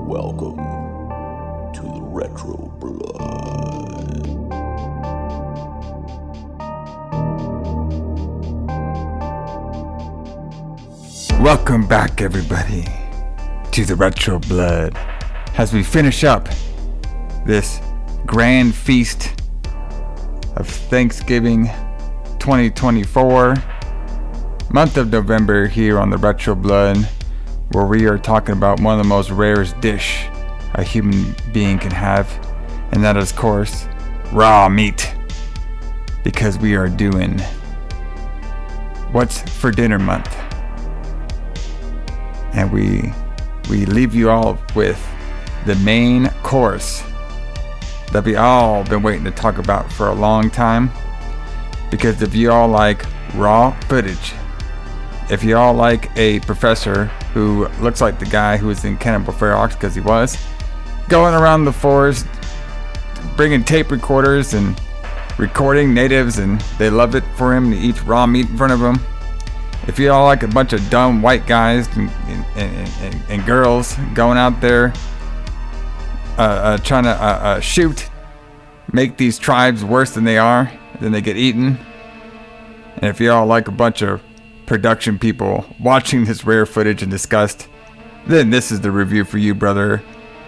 Welcome to the Retro Blood. Welcome back, everybody, to the Retro Blood as we finish up this grand feast of Thanksgiving 2024, month of November here on the Retro Blood, where we are talking about one of the most rarest dish a human being can have, and that is, of course, raw meat, because we are doing What's for Dinner Month. And we leave you all with the main course that we all been waiting to talk about for a long time. Because if you all like raw footage, if you all like a professor who looks like the guy who was in Cannibal Holocaust, because he was, going around the forest, bringing tape recorders and recording natives, and they love it for him to eat raw meat in front of them. If you all like a bunch of dumb white guys and girls going out there trying to shoot, make these tribes worse than they are, then they get eaten. And if you all like a bunch of production people watching this rare footage in disgust, then this is the review for you, brother,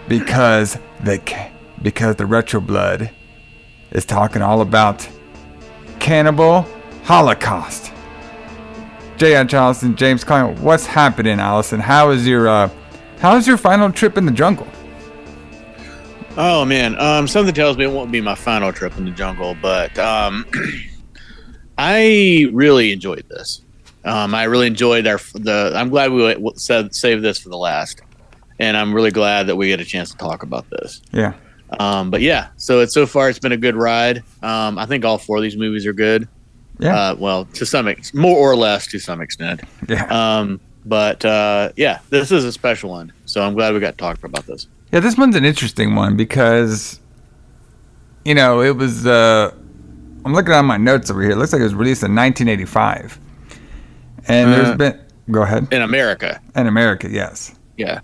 because the Retro Blood is talking all about Cannibal Holocaust. J.H. Alison, James Kline, what's happening, Alison? How's your final trip in the jungle? Oh man, something tells me it won't be my final trip in the jungle, but I really enjoyed this. I really enjoyed I'm glad we saved this for the last, and I'm really glad that we get a chance to talk about this. Yeah. But yeah, so far it's been a good ride. I think all four of these movies are good. Yeah. Well, more or less to some extent. Yeah. But yeah, this is a special one, so I'm glad we got to talk about this. Yeah, this one's an interesting one because, it was. I'm looking at my notes over here. It looks like it was released in 1985. And there's been... Go ahead. In America. In America, yes. Yeah.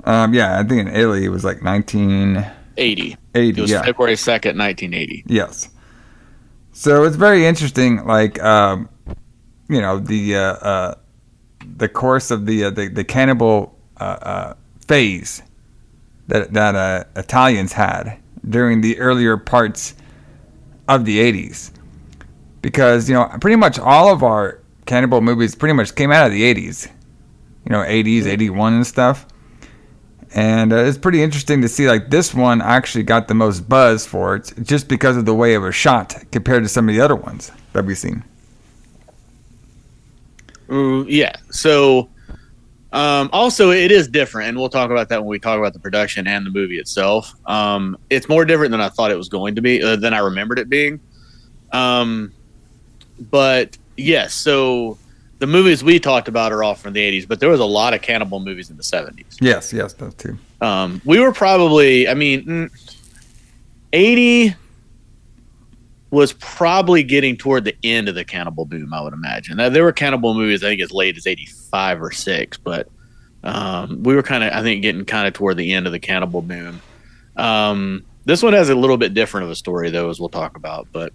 Yeah, I think in Italy it was like 1980. It was February 2nd, 1980. Yes. So it's very interesting, like, the course of the cannibal phase that Italians had during the earlier parts of the 80s. Because, pretty much all of our cannibal movies pretty much came out of the 80s. 80s, 81 and stuff. And it's pretty interesting to see, like, this one actually got the most buzz for it just because of the way it was shot compared to some of the other ones that we've seen. Yeah. So, also, it is different, and we'll talk about that when we talk about the production and the movie itself. It's more different than I thought it was going to be, than I remembered it being. But, yes, so the movies we talked about are all from the 80s, but there was a lot of cannibal movies in the 70s. Yes, those too. We were probably, 80 was probably getting toward the end of the cannibal boom, I would imagine. Now, there were cannibal movies, I think, as late as 85 or 6, but we were getting toward the end of the cannibal boom. This one has a little bit different of a story, though, as we'll talk about, but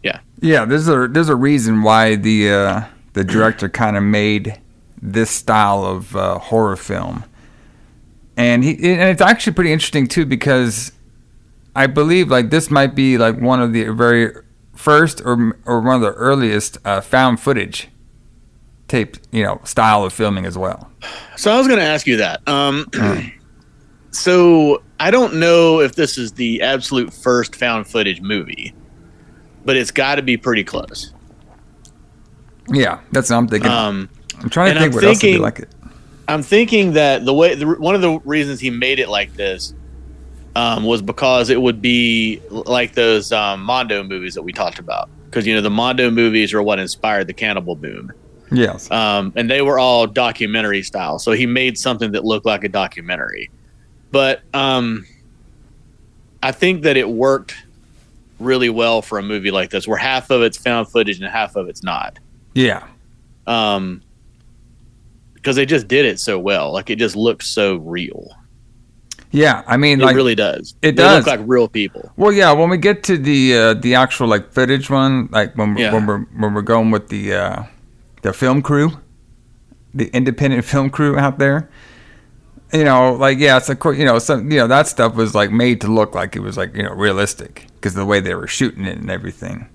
yeah. Yeah, there's a reason why the director kind of made this style of horror film. And it's actually pretty interesting, too, because I believe like this might be like one of the very first or one of the earliest found footage tape, style of filming as well. So I was going to ask you that. So I don't know if this is the absolute first found footage movie, but it's got to be pretty close. Yeah, that's what I'm thinking. I'm trying to think what else would be like it. I'm thinking that one of the reasons he made it like this was because it would be like those Mondo movies that we talked about. Because, the Mondo movies are what inspired the cannibal boom. Yes. And they were all documentary style. So he made something that looked like a documentary. But I think that it worked really well for a movie like this, where half of it's found footage and half of it's not. Yeah. Because they just did it so well. Like, it just looked so real. Yeah, I mean, It like, really does. It They does. look like real people. Well, yeah, when we get to the actual like footage one, like when we're going with the film crew, the independent film crew out there, like, yeah, it's of course, that stuff was like made to look like it was like, realistic because of the way they were shooting it and everything.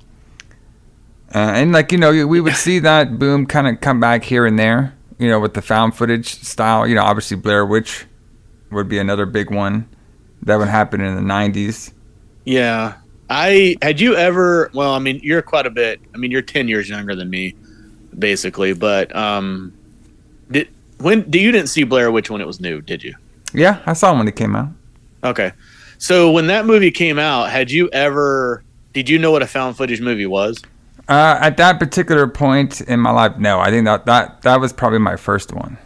And like, we would see that boom kind of come back here and there, with the found footage style. Obviously Blair Witch would be another big one that would happen in the 90s. Yeah. Had you ever, well, I mean, you're quite a bit, I mean, you're 10 years younger than me, basically, but you didn't see Blair Witch when it was new, did you? Yeah, I saw it when it came out. Okay. So when that movie came out, did you know what a found footage movie was? At that particular point in my life, no. I think that was probably my first one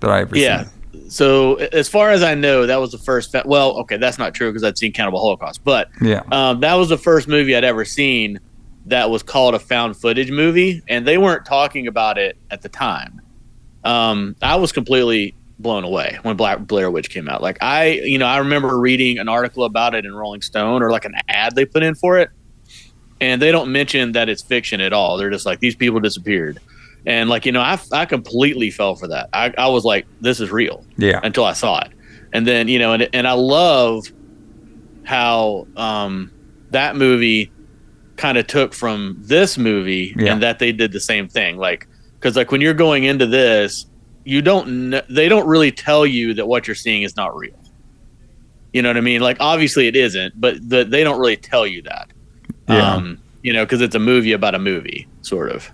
that I ever seen. So as far as I know, that was the first. Well, okay, that's not true because I'd seen Cannibal Holocaust, but that was the first movie I'd ever seen that was called a found footage movie, and they weren't talking about it at the time. I was completely blown away when Blair Witch came out. Like I remember reading an article about it in Rolling Stone or like an ad they put in for it. And they don't mention that it's fiction at all. They're just like, these people disappeared. And like, I completely fell for that. I was like, this is real. Yeah. Until I saw it. And then, and I love how that movie kind of took from this movie and that they did the same thing. Like, because like when you're going into this, they don't really tell you that what you're seeing is not real. You know what I mean? Like, obviously it isn't, but they don't really tell you that. Yeah. Because it's a movie about a movie, sort of.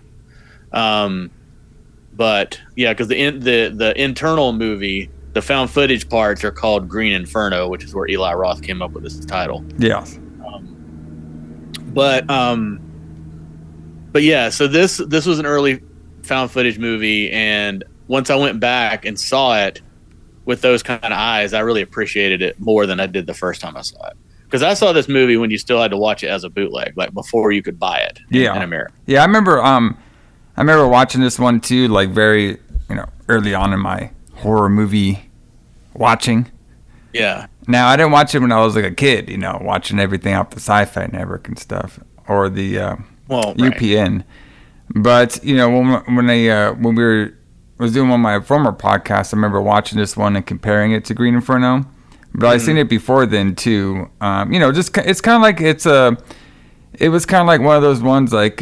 But yeah, because the internal movie, the found footage parts are called Green Inferno, which is where Eli Roth came up with this title. Yeah. But yeah, so this was an early found footage movie, and once I went back and saw it with those kind of eyes, I really appreciated it more than I did the first time I saw it. Because I saw this movie when you still had to watch it as a bootleg, like before you could buy it in America. Yeah, I remember watching this one too, like very, early on in my horror movie watching. Yeah. Now I didn't watch it when I was like a kid, watching everything off the Sci-Fi Network and stuff, or the UPN. But when we was doing one of my former podcasts, I remember watching this one and comparing it to Green Inferno. But I've seen it before then too. Just it's kind of like it was kind of like one of those ones like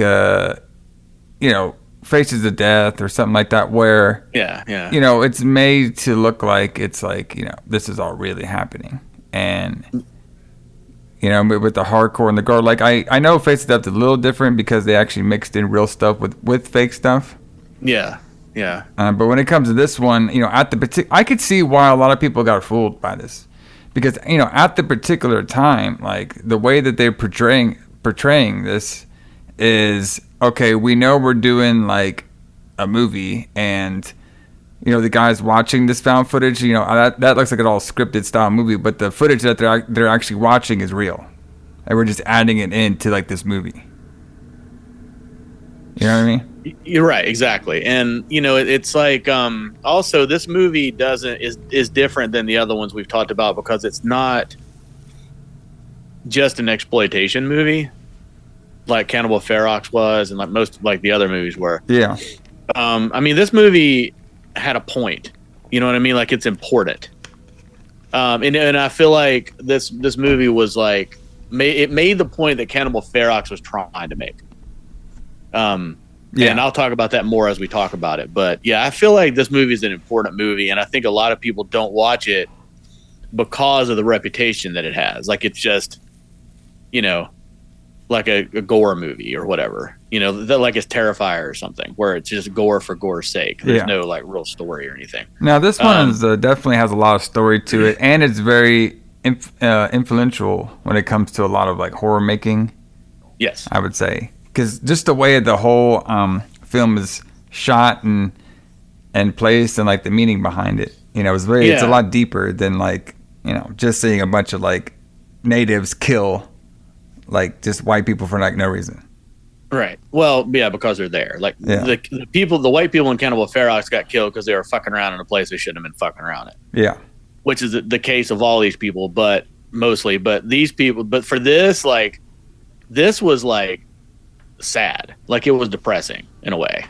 Faces of Death or something like that, where it's made to look like it's like this is all really happening, and with the hardcore and the gore. Like I know Faces of Death is a little different because they actually mixed in real stuff with fake stuff. Yeah. Yeah. But when it comes to this one, I could see why a lot of people got fooled by this. Because, at the particular time, like, the way that they're portraying this is, okay, we know we're doing, like, a movie, and, the guys watching this found footage, that looks like an all scripted style movie, but the footage that they're actually watching is real. And we're just adding it into, like, this movie. You know what I mean? You're right, exactly. And it's like also this movie is different than the other ones we've talked about because it's not just an exploitation movie like Cannibal Ferox was and like most like the other movies were. Yeah. I mean, this movie had a point. You know what I mean? Like, it's important. And I feel like this movie was like it made the point that Cannibal Ferox was trying to make. Yeah, and I'll talk about that more as we talk about it. But yeah, I feel like this movie is an important movie, and I think a lot of people don't watch it because of the reputation that it has. Like, it's just, like a gore movie or whatever. Like it's Terrifier or something, where it's just gore for gore's sake. There's no like real story or anything. Now this one definitely has a lot of story to it, and it's very influential when it comes to a lot of like horror making. Yes, I would say. Because just the way the whole film is shot and placed and like the meaning behind it, it's a lot deeper than like, just seeing a bunch of like natives kill like just white people for like no reason. Right. Well, yeah, because they're there. Like the white people in Cannibal Ferox got killed because they were fucking around in a place they shouldn't have been fucking around in. Yeah. which is the case of all these people, but mostly. But these people, but for this, like, this was like sad, like it was depressing in a way.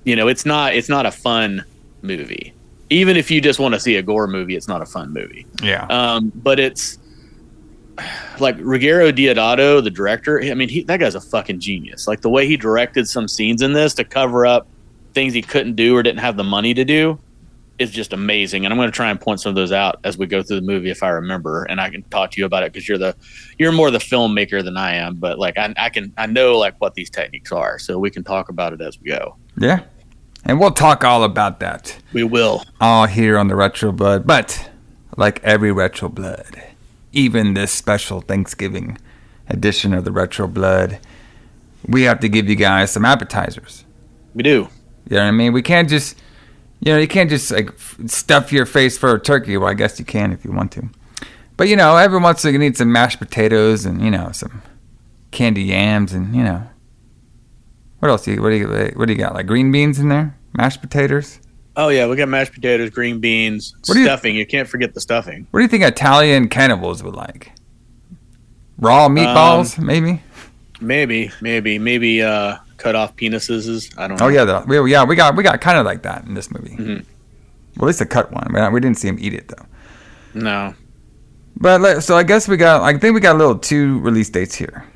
It's not a fun movie. Even if you just want to see a gore movie, it's not a fun movie. Yeah. But it's like Ruggero Deodato, the director. I mean, that guy's a fucking genius. Like the way he directed some scenes in this to cover up things he couldn't do or didn't have the money to do is just amazing. And I'm going to try and point some of those out as we go through the movie if I remember, and I can talk to you about it because you're more the filmmaker than I am. But like I know like what these techniques are, so we can talk about it as we go. Yeah, and we'll talk all about that. We will. All here on the Retro Blood, but like every Retro Blood, even this special Thanksgiving edition of the Retro Blood, we have to give you guys some appetizers. We do. You know what I mean? We can't just, you can't just like stuff your face full of turkey. Well, I guess you can if you want to. But, every once in a while you need some mashed potatoes and, some candy yams and, what else what do you got? Like green beans in there? Mashed potatoes? Oh, yeah. We got mashed potatoes, green beans, stuffing. You can't forget the stuffing. What do you think Italian cannibals would like? Raw meatballs, maybe? Maybe cut off penises. I don't know. Oh yeah, we got kind of like that in this movie. Mm-hmm. Well, at least a cut one. We didn't see him eat it though. No. But so I guess I think we got a little 2 release dates here.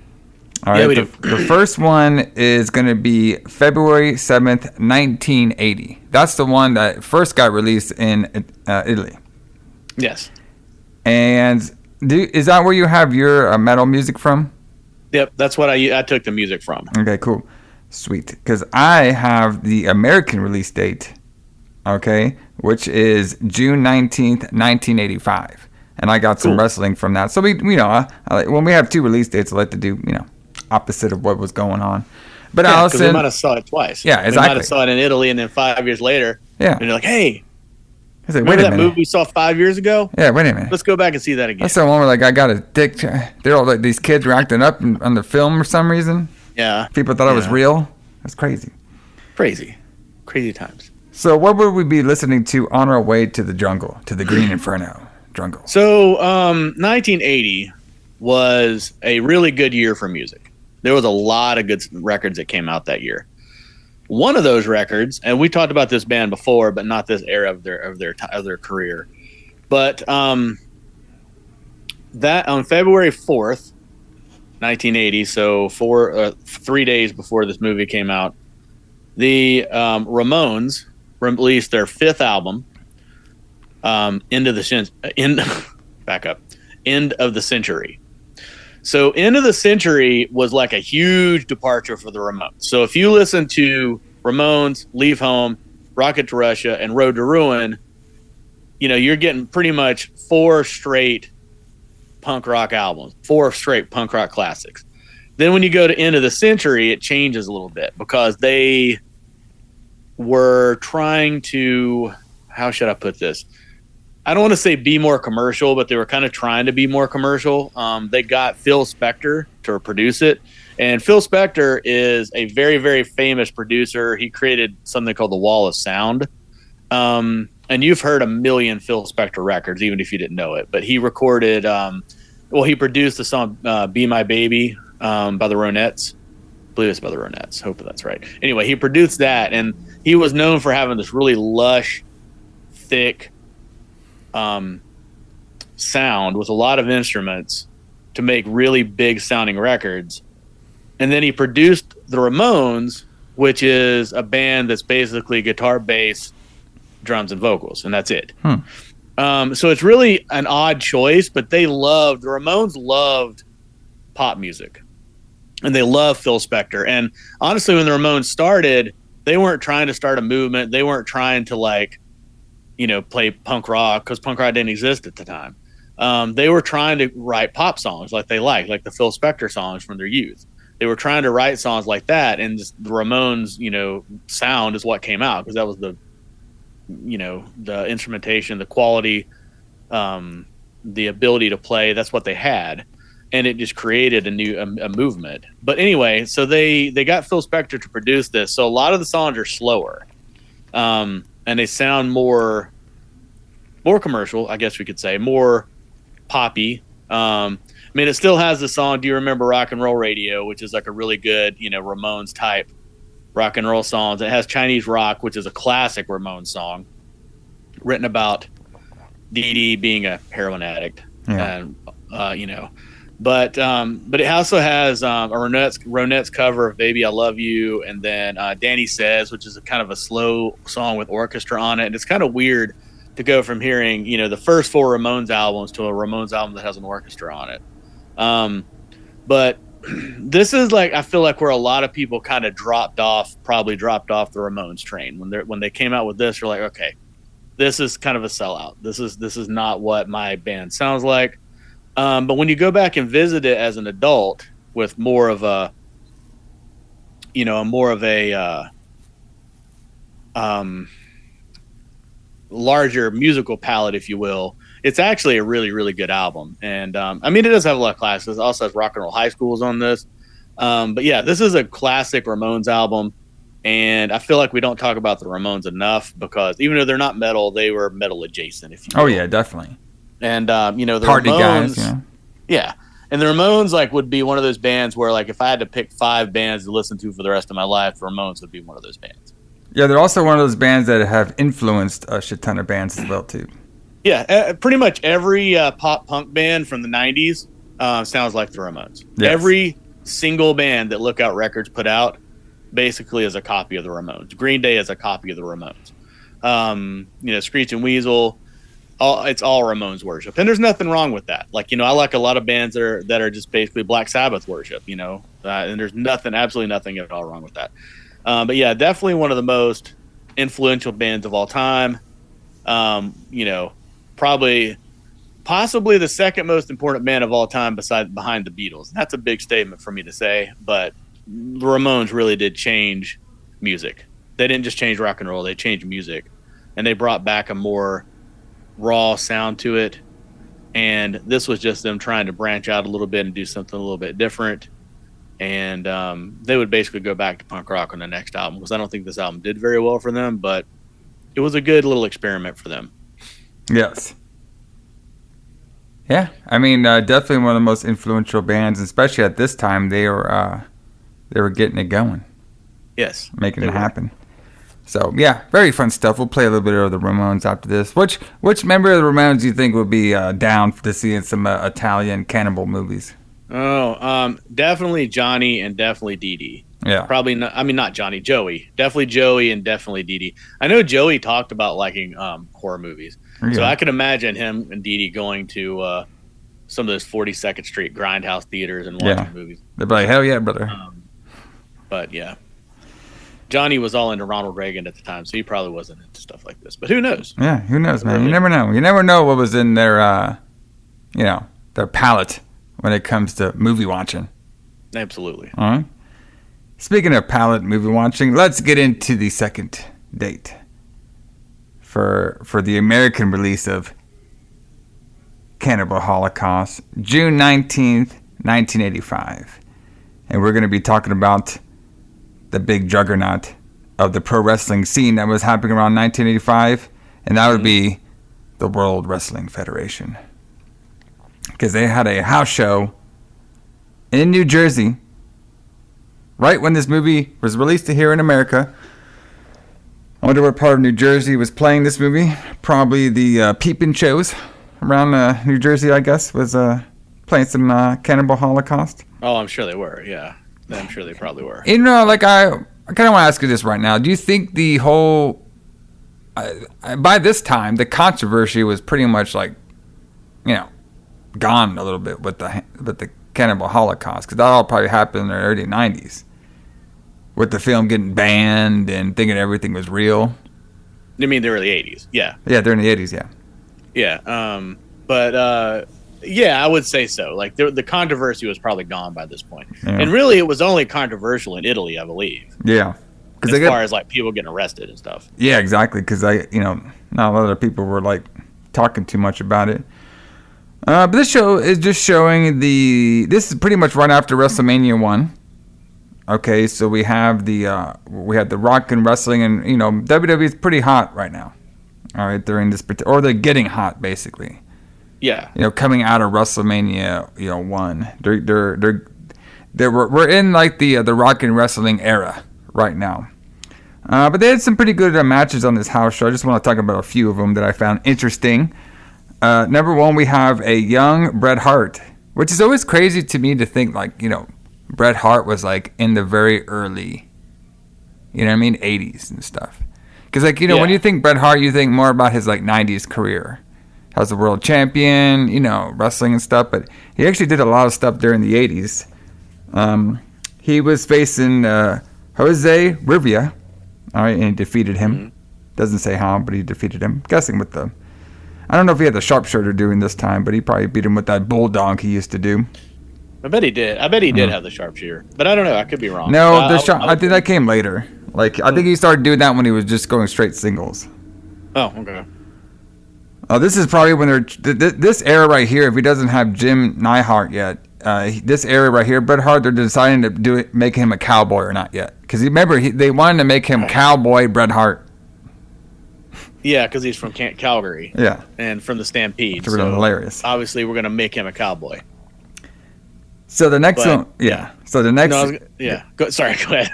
All right. Yeah, we do. The first one is going to be February 7th, 1980. That's the one that first got released in Italy. Yes. And is that where you have your metal music from? Yep, that's what I took the music from. Okay, cool. Sweet. Because I have the American release date, okay, which is June 19th, 1985. And I got some wrestling from that. So, when we have 2 release dates, I like to do, opposite of what was going on. But yeah, Alison... because we might have saw it twice. Yeah, exactly. We might have saw it in Italy, and then 5 years later, yeah, and you're like, hey... Like, remember that movie we saw 5 years ago? Yeah, wait a minute. Let's go back and see that again. That's the one where like I got a dick. They're all like these kids were acting up on the film for some reason. Yeah. People thought it was real. That's crazy. Crazy times. So what would we be listening to on our way to the jungle, to the Green Inferno jungle? So 1980 was a really good year for music. There was a lot of good records that came out that year. One of those records, and we talked about this band before, but not this era of their career. But that on February 4th, 1980, so 3 days before this movie came out, the Ramones released their 5th album, End of the Century. So End of the Century was like a huge departure for the Ramones. So if you listen to Ramones, Leave Home, Rocket to Russia, and Road to Ruin, you're getting pretty much 4 straight punk rock albums, 4 straight punk rock classics. Then when you go to End of the Century, it changes a little bit because they were trying to, how should I put this? I don't want to say be more commercial, but they were kind of trying to be more commercial. They got Phil Spector to produce it. And Phil Spector is a very, very famous producer. He created something called the Wall of Sound. And you've heard a million Phil Spector records, even if you didn't know it. But he recorded, he produced the song Be My Baby by the Ronettes. I believe it's by the Ronettes. Hope that's right. Anyway, he produced that. And he was known for having this really lush, thick, sound with a lot of instruments to make really big sounding records. And then he produced the Ramones, which is a band that's basically guitar, bass, drums, and vocals, and that's it. So it's really an odd choice, but the Ramones loved pop music, and they love Phil Spector. And honestly, when the Ramones started, they weren't trying to start a movement. They weren't trying to play punk rock, because punk rock didn't exist at the time. They were trying to write pop songs like the Phil Spector songs from their youth. They were trying to write songs like that, and just the Ramones, sound is what came out, because that was the instrumentation, the quality, the ability to play. That's what they had, and it just created a movement. But anyway, so they got Phil Spector to produce this. So a lot of the songs are slower, and they sound more more commercial, I guess we could say, more poppy. I mean, it still has the song "Do You Remember Rock and Roll Radio," which is like a really good, Ramones type rock and roll songs. It has "Chinese Rock," which is a classic Ramones song, written about Dee Dee being a heroin addict, and But it also has a Ronettes cover of "Baby I Love You," and then "Danny Says," which is a kind of a slow song with orchestra on it. And it's kind of weird to go from hearing the first 4 Ramones albums to a Ramones album that has an orchestra on it. But this is like, I feel like where a lot of people kind of probably dropped off the Ramones train when they came out with this. You're like, okay, this is kind of a sellout. This is not what my band sounds like. But when you go back and visit it as an adult with more of a larger musical palette, if you will, it's actually a really, really good album. And I mean, it does have a lot of classics. It also has Rock and Roll High Schools on this. But yeah, this is a classic Ramones album. And I feel like we don't talk about the Ramones enough because even though they're not metal, they were metal adjacent, if you will. Oh, yeah, definitely. And, the Party Ramones, guys, yeah. And the Ramones, like, would be one of those bands where, like, if I had to pick 5 bands to listen to for the rest of my life, the Ramones would be one of those bands. Yeah, they're also one of those bands that have influenced a shit ton of bands as well, too. Yeah, pretty much every pop punk band from the 90s sounds like the Ramones. Yes. Every single band that Lookout Records put out basically is a copy of the Ramones. Green Day is a copy of the Ramones. Screeching Weasel, it's all Ramones worship. And there's nothing wrong with that. Like, I like a lot of bands that are just basically Black Sabbath worship, and there's absolutely nothing at all wrong with that. But yeah, definitely one of the most influential bands of all time. Possibly the second most important band of all time behind the Beatles. That's a big statement for me to say, but the Ramones really did change music. They didn't just change rock and roll, they changed music. And they brought back a more raw sound to it. And this was just them trying to branch out a little bit and do something a little bit different. And they would basically go back to punk rock on the next album, because I don't think this album did very well for them, but it was a good little experiment for them. Yes. Yeah, I mean, definitely one of the most influential bands, especially at this time. They were getting it going. Yes, making it happen. So yeah, very fun stuff. We'll play a little bit of the Ramones after this. Which member of the Ramones do you think would be down to see in some Italian cannibal movies? Oh, definitely Johnny and definitely Dee Dee. Yeah, probably not. I mean, not Johnny, Joey. Definitely Joey and definitely Dee Dee. I know Joey talked about liking horror movies, so I could imagine him and Dee Dee going to some of those 42nd Street grindhouse theaters and watching movies. They'd be like, "Hell yeah, brother!" But yeah, Johnny was all into Ronald Reagan at the time, so he probably wasn't into stuff like this. But who knows? Yeah, who knows, man? You never know. You never know what was in their, their palate when it comes to movie watching. Absolutely. All right. Speaking of palette movie watching, let's get into the second date for the American release of Cannibal Holocaust, June 19th, 1985. And we're going to be talking about the big juggernaut of the pro wrestling scene that was happening around 1985, and that would be the World Wrestling Federation. Because they had a house show in New Jersey right when this movie was released here in America. I wonder what part of New Jersey was playing this movie. Probably the peeping shows around New Jersey, I guess, was playing some Cannibal Holocaust. Oh, I'm sure they were, yeah. I'm sure they probably were. I kind of want to ask you this right now. Do you think the whole... by this time, the controversy was pretty much gone a little bit with the Cannibal Holocaust, because that all probably happened in the early 90s with the film getting banned and thinking everything was real. You mean the early 80s? Yeah. Yeah, during the 80s, yeah. Yeah, I would say so. Like, the controversy was probably gone by this point. Yeah. And really, it was only controversial in Italy, I believe. Yeah. As far as, people getting arrested and stuff. Yeah, exactly, because not a lot of people were, talking too much about it. But this show is just showing this is pretty much right after WrestleMania I. Okay, so we have the Rock and wrestling, and WWE is pretty hot right now. All right, during this, or they're getting hot, basically. Yeah. Coming out of WrestleMania, 1. We're in like the rock and wrestling era right now. But they had some pretty good matches on this house show. I just want to talk about a few of them that I found interesting. Number 1, we have a young Bret Hart, which is always crazy to me to think like, Bret Hart was like in the very early, 80s and stuff. Because when you think Bret Hart, you think more about his like 90s career. As a world champion, wrestling and stuff. But he actually did a lot of stuff during the 80s. He was facing Jose Rivia. All right, and he defeated him. Mm-hmm. Doesn't say how, but he defeated him. I'm guessing with I don't know if he had the sharpshooter doing this time, but he probably beat him with that bulldog he used to do. I bet he did. I bet he did have the sharpshooter, but I don't know. I could be wrong. No, I think that came later. Like I think he started doing that when he was just going straight singles. Oh, okay. This is probably when this era right here. If he doesn't have Jim Neidhart yet, this era right here, Bret Hart, they're deciding to make him a cowboy or not yet. Because remember, they wanted to make him Cowboy Bret Hart. Yeah, because he's from Calgary. Yeah, and from the Stampede. It's really hilarious. Obviously, we're gonna make him a cowboy. So the next one, yeah. So the next, Sorry, go ahead.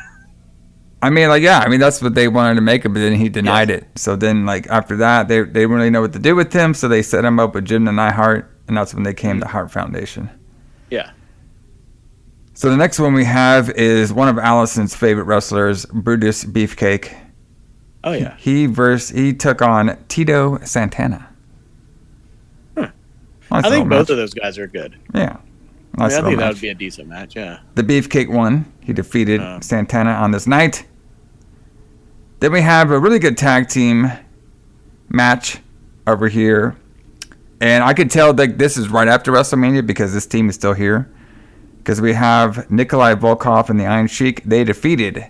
I mean, that's what they wanted to make him, but then he denied it. So then, like, after that, they didn't really know what to do with him, so they set him up with Jim the Neidhart, and that's when they came to Hart Foundation. Yeah. So the next one we have is one of Alison's favorite wrestlers, Brutus Beefcake. Oh, yeah. He took on Tito Santana. Nice I think both match. Of those guys are good. Yeah. Nice I think that would be a decent match, yeah. The Beefcake won. He defeated Santana on this night. Then we have a really good tag team match over here. And I could tell that this is right after WrestleMania because this team is still here. Because we have Nikolai Volkov and the Iron Sheik. They defeated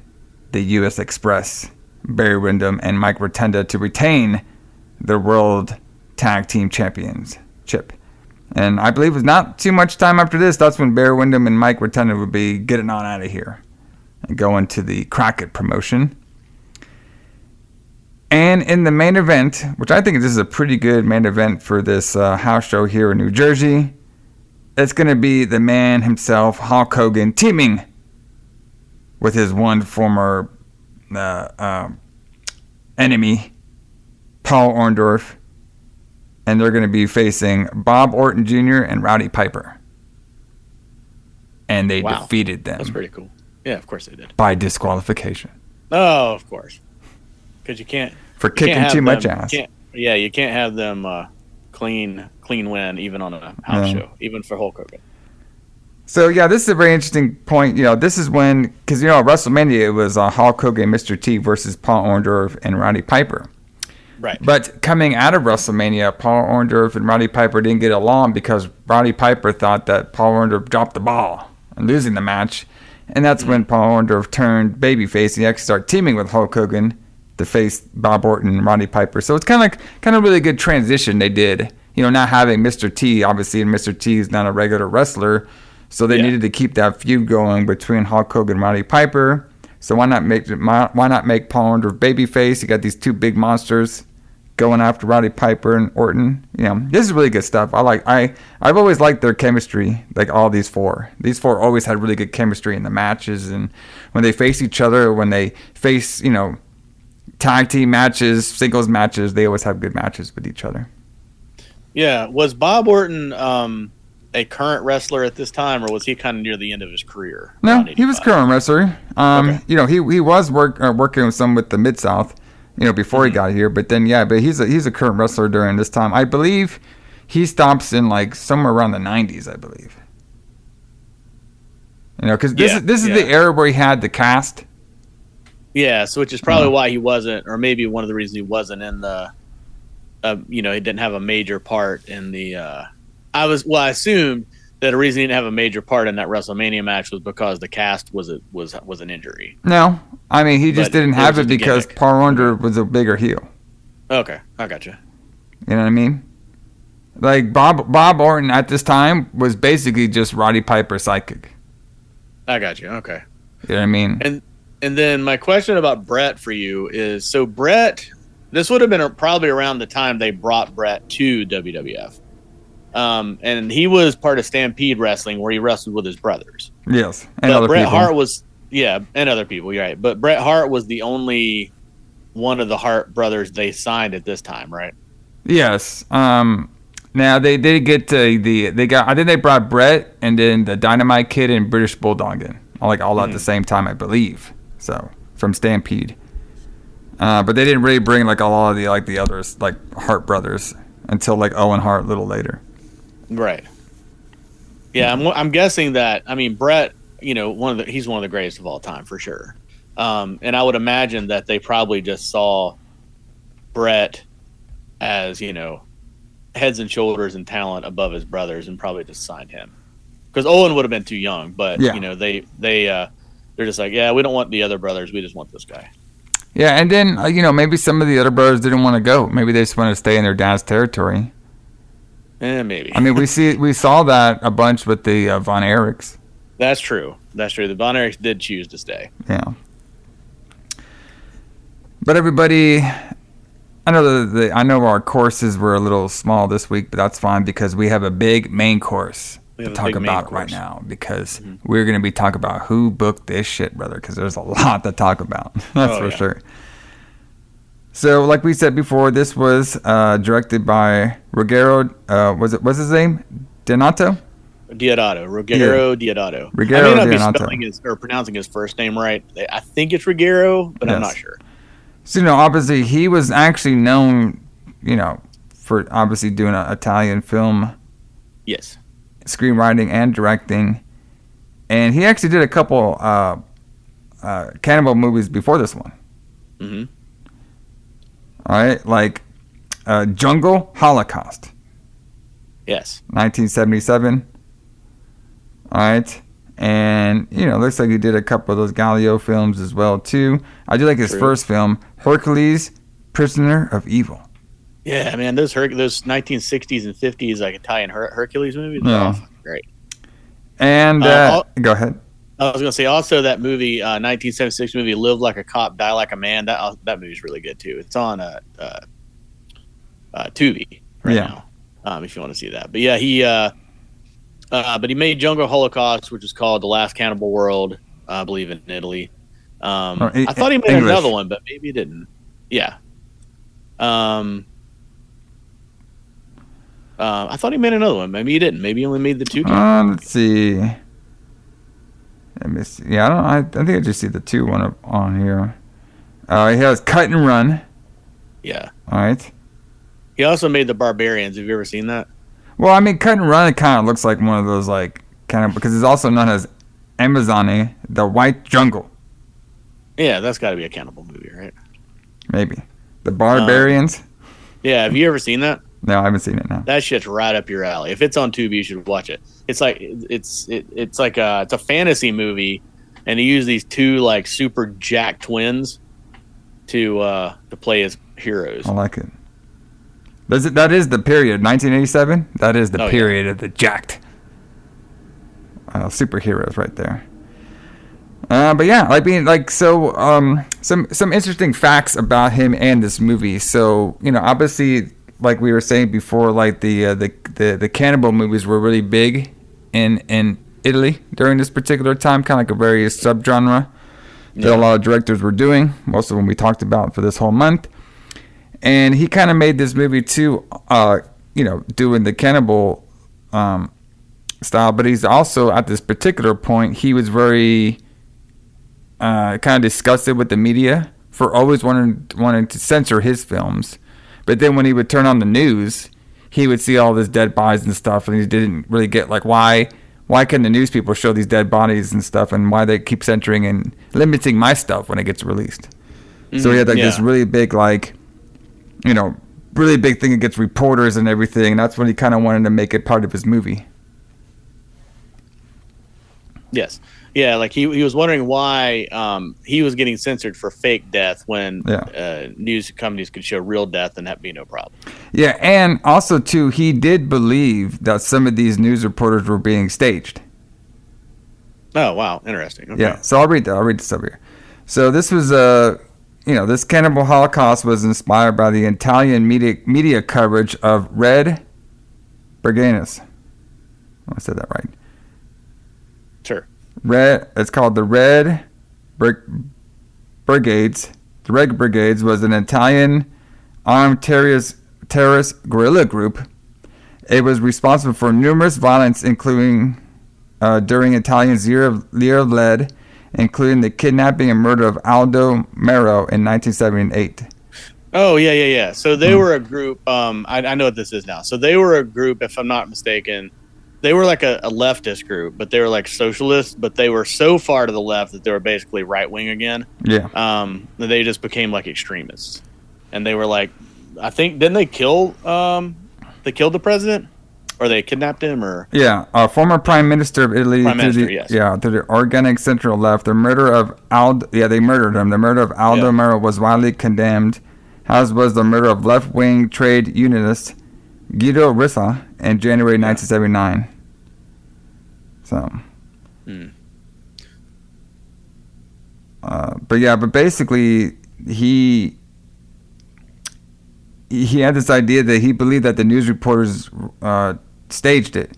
the U.S. Express, Barry Windham, and Mike Rotunda to retain the World Tag Team Championship. And I believe it was not too much time after this. That's when Barry Windham and Mike Rotunda would be getting on out of here and going to the Crockett promotion. And in the main event, which I think this is a pretty good main event for this house show here in New Jersey, it's going to be the man himself, Hulk Hogan, teaming with his one former enemy, Paul Orndorff. And they're going to be facing Bob Orton Jr. and Rowdy Piper. And they defeated them. That's pretty cool. Yeah, of course they did. By disqualification. Oh, of course. Because you can't... For kicking too much ass. You can't have them clean win even on a house show, even for Hulk Hogan. So, yeah, this is a very interesting point. This is when... Because, at WrestleMania, it was Hulk Hogan, Mr. T versus Paul Orndorff and Rowdy Piper. Right. But coming out of WrestleMania, Paul Orndorff and Roddy Piper didn't get along because Roddy Piper thought that Paul Orndorff dropped the ball and losing the match. And that's when Paul Orndorff turned babyface. He actually started teaming with Hulk Hogan to face Bob Orton and Roddy Piper. So it's kind of really good transition they did. Not having Mr. T, obviously, and Mr. T is not a regular wrestler. So they needed to keep that feud going between Hulk Hogan and Roddy Piper. So why not make Paul Orndorff babyface? You got these two big monsters going after Roddy Piper and Orton. This is really good stuff. I've always liked their chemistry, like all these four. These four always had really good chemistry in the matches, and when they face each other, when they face, tag team matches, singles matches, they always have good matches with each other. Yeah. Was Bob Orton a current wrestler at this time, or was he kind of near the end of his career? No, he was current wrestler. He was working with some with the Mid-South. Before he got here, but he's a current wrestler during this time. I believe he stops in like somewhere around the 90s, I believe. Because this is the era where he had the cast. Yeah, so which is probably why he wasn't, or maybe one of the reasons he wasn't in the, he didn't have a major part in the. I assumed that the reason he didn't have a major part in that WrestleMania match was because the cast was an injury. No, I mean he just didn't have it because Paul Orndorff was a bigger heel. Okay, I gotcha. You know what I mean? Like Bob Orton at this time was basically just Roddy Piper's sidekick. I got you. Okay. You know what I mean? And then my question about Bret for you is: so Bret This would have been probably around the time they brought Bret to WWF. And he was part of Stampede Wrestling, where he wrestled with his brothers. Yes, and other Bret people. Hart was, and other people. You're right. But Bret Hart was the only one of the Hart brothers they signed at this time, right? Yes. Now they did get I think they brought Bret and then the Dynamite Kid and British Bulldog in, all at the same time, I believe. So from Stampede, but they didn't really bring a lot of the others Hart brothers until Owen Hart a little later. Right. Yeah, I'm guessing that. I mean, Bret, he's one of the greatest of all time for sure. And I would imagine that they probably just saw Bret as heads and shoulders and talent above his brothers, and probably just signed him because Owen would have been too young. But they're just like, yeah, we don't want the other brothers, we just want this guy. Yeah, and then maybe some of the other brothers didn't want to go. Maybe they just wanted to stay in their dad's territory. Maybe. I mean, we saw that a bunch with the Von Erichs. That's true. The Von Erichs did choose to stay. Yeah. But everybody, I know our courses were a little small this week, but that's fine because we have a big main course to talk about right now, because we're going to be talking about who booked this shit, brother, because there's a lot to talk about. That's for sure. So, like we said before, this was directed by Ruggero. What's his name? Deodato? Ruggero Deodato. Ruggero I may not Deodato. be spelling or pronouncing his first name right. I think it's Ruggero, but I'm not sure. So, obviously, he was actually known, for obviously doing an Italian film. Yes. Screenwriting and directing. And he actually did a couple cannibal movies before this one. Mm-hmm. All right, Jungle Holocaust. Yes. 1977. All right. And, looks like he did a couple of those Galileo films as well, too. I do like his first film, Hercules, Prisoner of Evil. Yeah, man, those 1960s and 50s Italian Hercules movies are awesome. Great. And go ahead. I was going to say also that movie, 1976 movie, Live Like a Cop, Die Like a Man. That movie's really good too. It's on Tubi right now, if you want to see that. But yeah, but he made Jungle Holocaust, which is called The Last Cannibal World, I believe in Italy. I thought he made another one, but maybe he didn't. Yeah. I thought he made another one. Maybe he didn't. Maybe he only made the two. Let's see. Let me see. Yeah, I think I just see the two one on here. He has Cut and Run. Yeah. All right. He also made The Barbarians. Have you ever seen that? Well, I mean, Cut and Run, it kind of looks like one of those because it's also known as Amazone, The White Jungle. Yeah, that's got to be a cannibal movie, right? Maybe. The Barbarians. Yeah, have you ever seen that? No, I haven't seen it now. That shit's right up your alley. If it's on Tubi, you should watch it. It's a fantasy movie, and he used these two super jacked twins to play as heroes. I like it. That is the period, 1987. That is the period of the jacked superheroes right there. But yeah, some interesting facts about him and this movie. So obviously, like we were saying before, the cannibal movies were really big in Italy during this particular time, kind of like a various subgenre that a lot of directors were doing. Most of them we talked about for this whole month. And he kind of made this movie too, doing the cannibal style. But he's also, at this particular point, he was very kind of disgusted with the media for always wanting to censor his films. But then when he would turn on the news, he would see all this dead bodies and stuff, and he didn't really get why can the news people show these dead bodies and stuff, and why they keep censoring and limiting my stuff when it gets released. Mm-hmm. So he had this really big really big thing against reporters and everything, and that's when he kind of wanted to make it part of his movie. Yes. Yeah, he was wondering why he was getting censored for fake death when news companies could show real death and that'd be no problem. Yeah, and also, too, he did believe that some of these news reporters were being staged. Oh, wow. Interesting. Okay. Yeah, so I'll read this over here. So this was, this Cannibal Holocaust was inspired by the Italian media coverage of Red Brigades. I said that right. Sure. It's called the Red Brigades. The Red Brigades was an Italian armed terrorist guerrilla group. It was responsible for numerous violence, including during Italian's year of lead, including the kidnapping and murder of Aldo Moro in 1978. Oh, yeah. So they were a group. I know what this is now. So they were a group, if I'm not mistaken. They were like a leftist group, but they were like socialists, but they were so far to the left that they were basically right wing again. Yeah. They just became like extremists. And they were like, I think, didn't they kill they killed the president? Or they kidnapped him, or former Prime Minister of Italy. Yes. To the organic central left. The murder of they murdered him. The murder of Aldo Moro was widely condemned, as was the murder of left-wing trade unionist Guido Rissa in January 1979. So, but basically he had this idea that he believed that the news reporters staged it,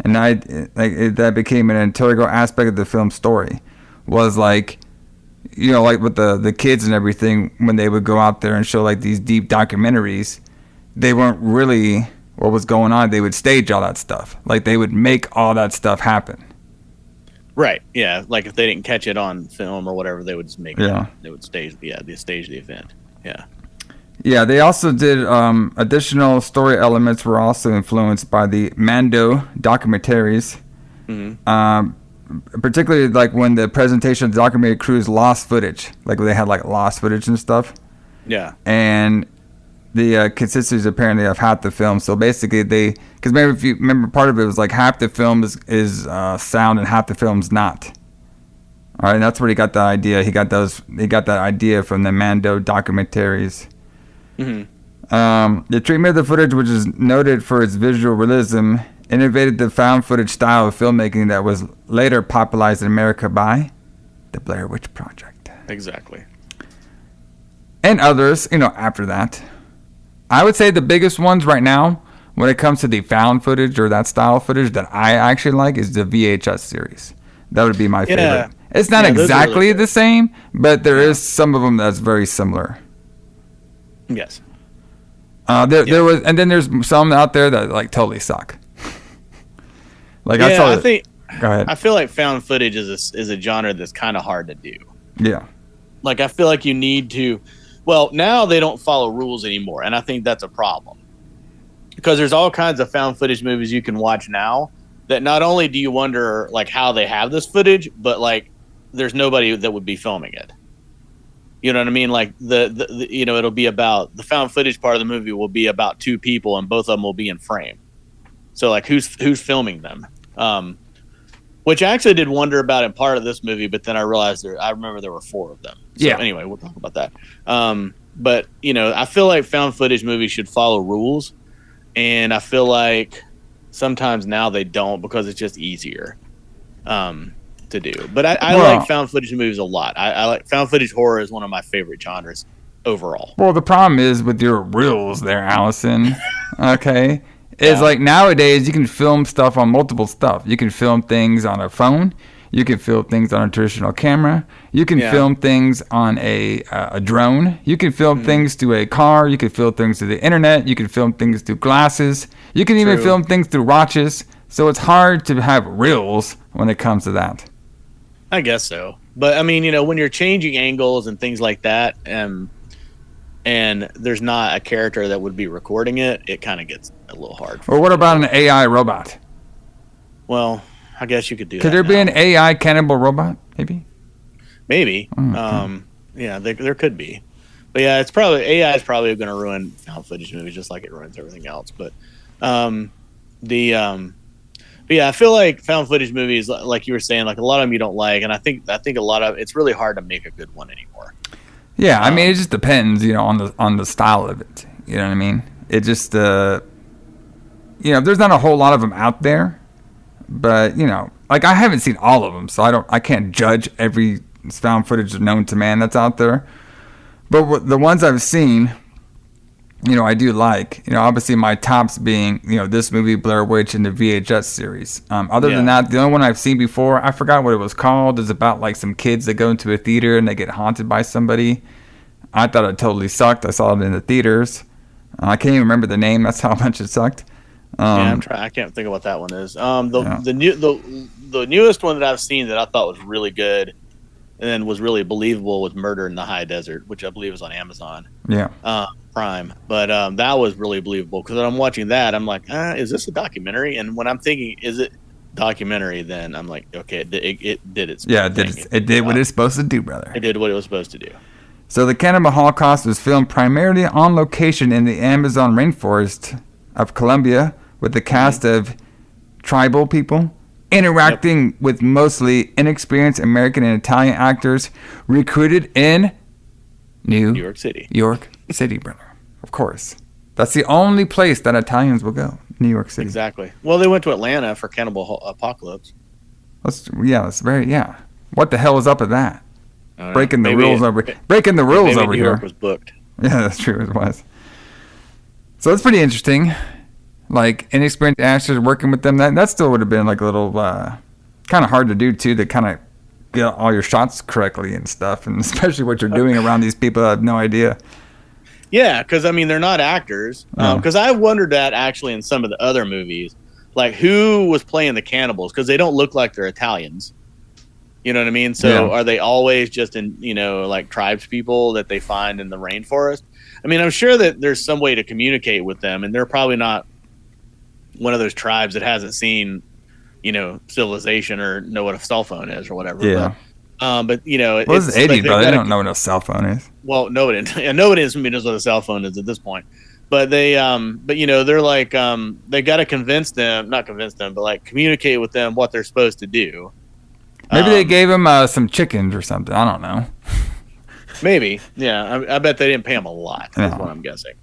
and that became an integral aspect of the film's story. Was like, like with the kids and everything, when they would go out there and show like these deep documentaries, they weren't really what was going on. They would stage all that stuff. Like they would make all that stuff happen. Right. Yeah. Like if they didn't catch it on film or whatever, they would just make it. They would stage the event. Yeah. Yeah, they also did additional story elements were also influenced by the Mando documentaries. Particularly like when the presentation of the documentary crews lost footage, like when they had like lost footage and stuff. Yeah. And the consistencies apparently of half the film. So basically because maybe if you remember, part of it was like half the film is sound and half the film's not. All right, and that's where he got the idea. He got that idea from the Mando documentaries. The treatment of the footage, which is noted for its visual realism, innovated the found footage style of filmmaking that was later popularized in America by the Blair Witch Project. Exactly. And others, after that. I would say the biggest ones right now, when it comes to the found footage or that style of footage that I actually like, is the VHS series. That would be my favorite. It's not exactly the same, but there is some of them that's very similar. Yes. There was, and then there's some out there that like totally suck. Like go ahead. I feel like found footage is a genre that's kind of hard to do. Yeah. Like I feel like you need to. Well, now they don't follow rules anymore, and I think that's a problem. Because there's all kinds of found footage movies you can watch now that not only do you wonder like how they have this footage, but like there's nobody that would be filming it. You know what I mean? Like the it'll be about the found footage part of the movie will be about two people and both of them will be in frame. So like who's filming them? Which I actually did wonder about in part of this movie, but then I realized I remember there were 4 of them. So anyway, we'll talk about that. But I feel like found footage movies should follow rules, and I feel like sometimes now they don't because it's just easier. To do, but I like found footage movies a lot. I like found footage horror is one of my favorite genres overall. Well, the problem is with your rules there, Alison. Okay, is like nowadays you can film stuff on multiple stuff. You can film things on a phone. You can film things on a traditional camera. You can film things on a drone. You can film things through a car. You can film things through the internet. You can film things through glasses. You can even film things through watches. So it's hard to have rules when it comes to that. I guess so. But I mean, when you're changing angles and things like that, and there's not a character that would be recording it, it kind of gets a little hard. Or what about an AI robot? Well, I guess you could do that. Could there be an AI cannibal robot? Maybe. Yeah, there could be. But yeah, AI is probably going to ruin found footage movies just like it ruins everything else. But But yeah, I feel like found footage movies, like you were saying, like a lot of them you don't like, and I think a lot of it's really hard to make a good one anymore. Yeah, I mean, it just depends, on the style of it. You know what I mean? It just, there's not a whole lot of them out there, but like I haven't seen all of them, so I can't judge every found footage known to man that's out there. But the ones I've seen, I do like. Obviously my tops being, this movie, Blair Witch, and the VHS series. Other than that, the only one I've seen before, I forgot what it was called. It's about like some kids that go into a theater and they get haunted by somebody. I thought it totally sucked. I saw it in the theaters. I can't even remember the name. That's how much it sucked. I can't think of what that one is. The newest one that I've seen that I thought was really good and then was really believable was Murder in the High Desert, which I believe is on Amazon. Yeah. Prime. But that was really believable because when I'm watching that, I'm like, is this a documentary? And when I'm thinking, is it documentary, then I'm like, okay, it did its it did what it's supposed to do, brother. It did what it was supposed to do. So the Cannibal Holocaust was filmed primarily on location in the Amazon rainforest of Colombia with the cast of tribal people interacting with mostly inexperienced American and Italian actors recruited in New York City. York City, brother. Of course. That's the only place that Italians will go. New York City. Exactly. Well, they went to Atlanta for Cannibal Apocalypse. That's very. What the hell is up with that? Breaking the rules over here. New York was booked. Yeah, that's true. It was. So it's pretty interesting. Like inexperienced actors working with them, that still would have been like a little kind of hard to do too. To kind of get all your shots correctly and stuff, and especially what you're doing around these people. I have no idea. Yeah, because they're not actors. Because I wondered that actually in some of the other movies, like who was playing the cannibals, because they don't look like they're Italians. You know what I mean? So are they always just in like tribes people that they find in the rainforest? I mean, I'm sure that there's some way to communicate with them, and they're probably not one of those tribes that hasn't seen civilization or know what a cell phone is or whatever. Yeah. But it's the 80s, but they don't know what a cell phone is. Well, nobody knows what a cell phone is at this point. But they, they're like, they got to not convince them, but like communicate with them what they're supposed to do. Maybe they gave him some chickens or something. I don't know. Maybe, yeah. I bet they didn't pay him a lot. That's what I'm guessing.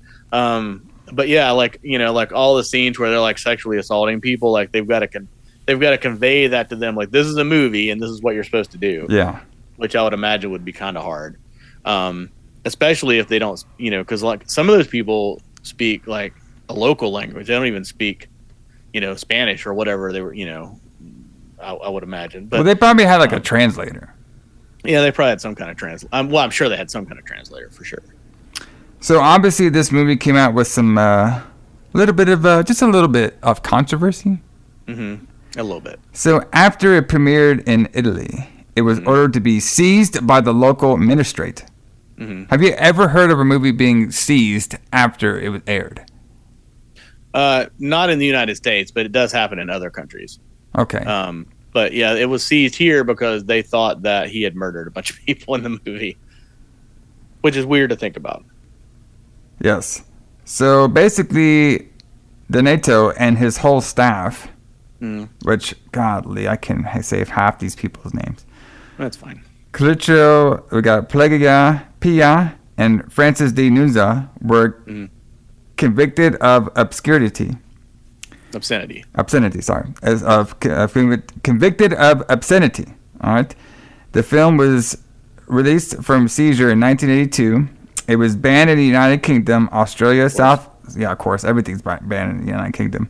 But yeah, like like all the scenes where they're like sexually assaulting people, like they've got to convey that to them, like this is a movie and this is what you're supposed to do. Yeah. Which I would imagine would be kind of hard, especially if they don't, because like some of those people speak like a local language. They don't even speak, Spanish or whatever they were, I would imagine. But they probably had like a translator. Yeah, they probably had some kind of translator. I'm sure they had some kind of translator for sure. So obviously this movie came out with some just a little bit of controversy. Mm-hmm. A little bit. So after it premiered in Italy, it was ordered to be seized by the local magistrate. Mm-hmm. Have you ever heard of a movie being seized after it was aired? Not in the United States, but it does happen in other countries. Okay. But yeah, it was seized here because they thought that he had murdered a bunch of people in the movie, which is weird to think about. Yes. So basically, Deodato and his whole staff, which, godly, I can say half these people's names. That's fine. Cliccio, we got Plegia, Pia, and Francis de Nunza were convicted of obscenity. Obscenity, sorry. Convicted of obscenity. All right. The film was released from seizure in 1982. It was banned in the United Kingdom, Australia, of course, everything's banned in the United Kingdom,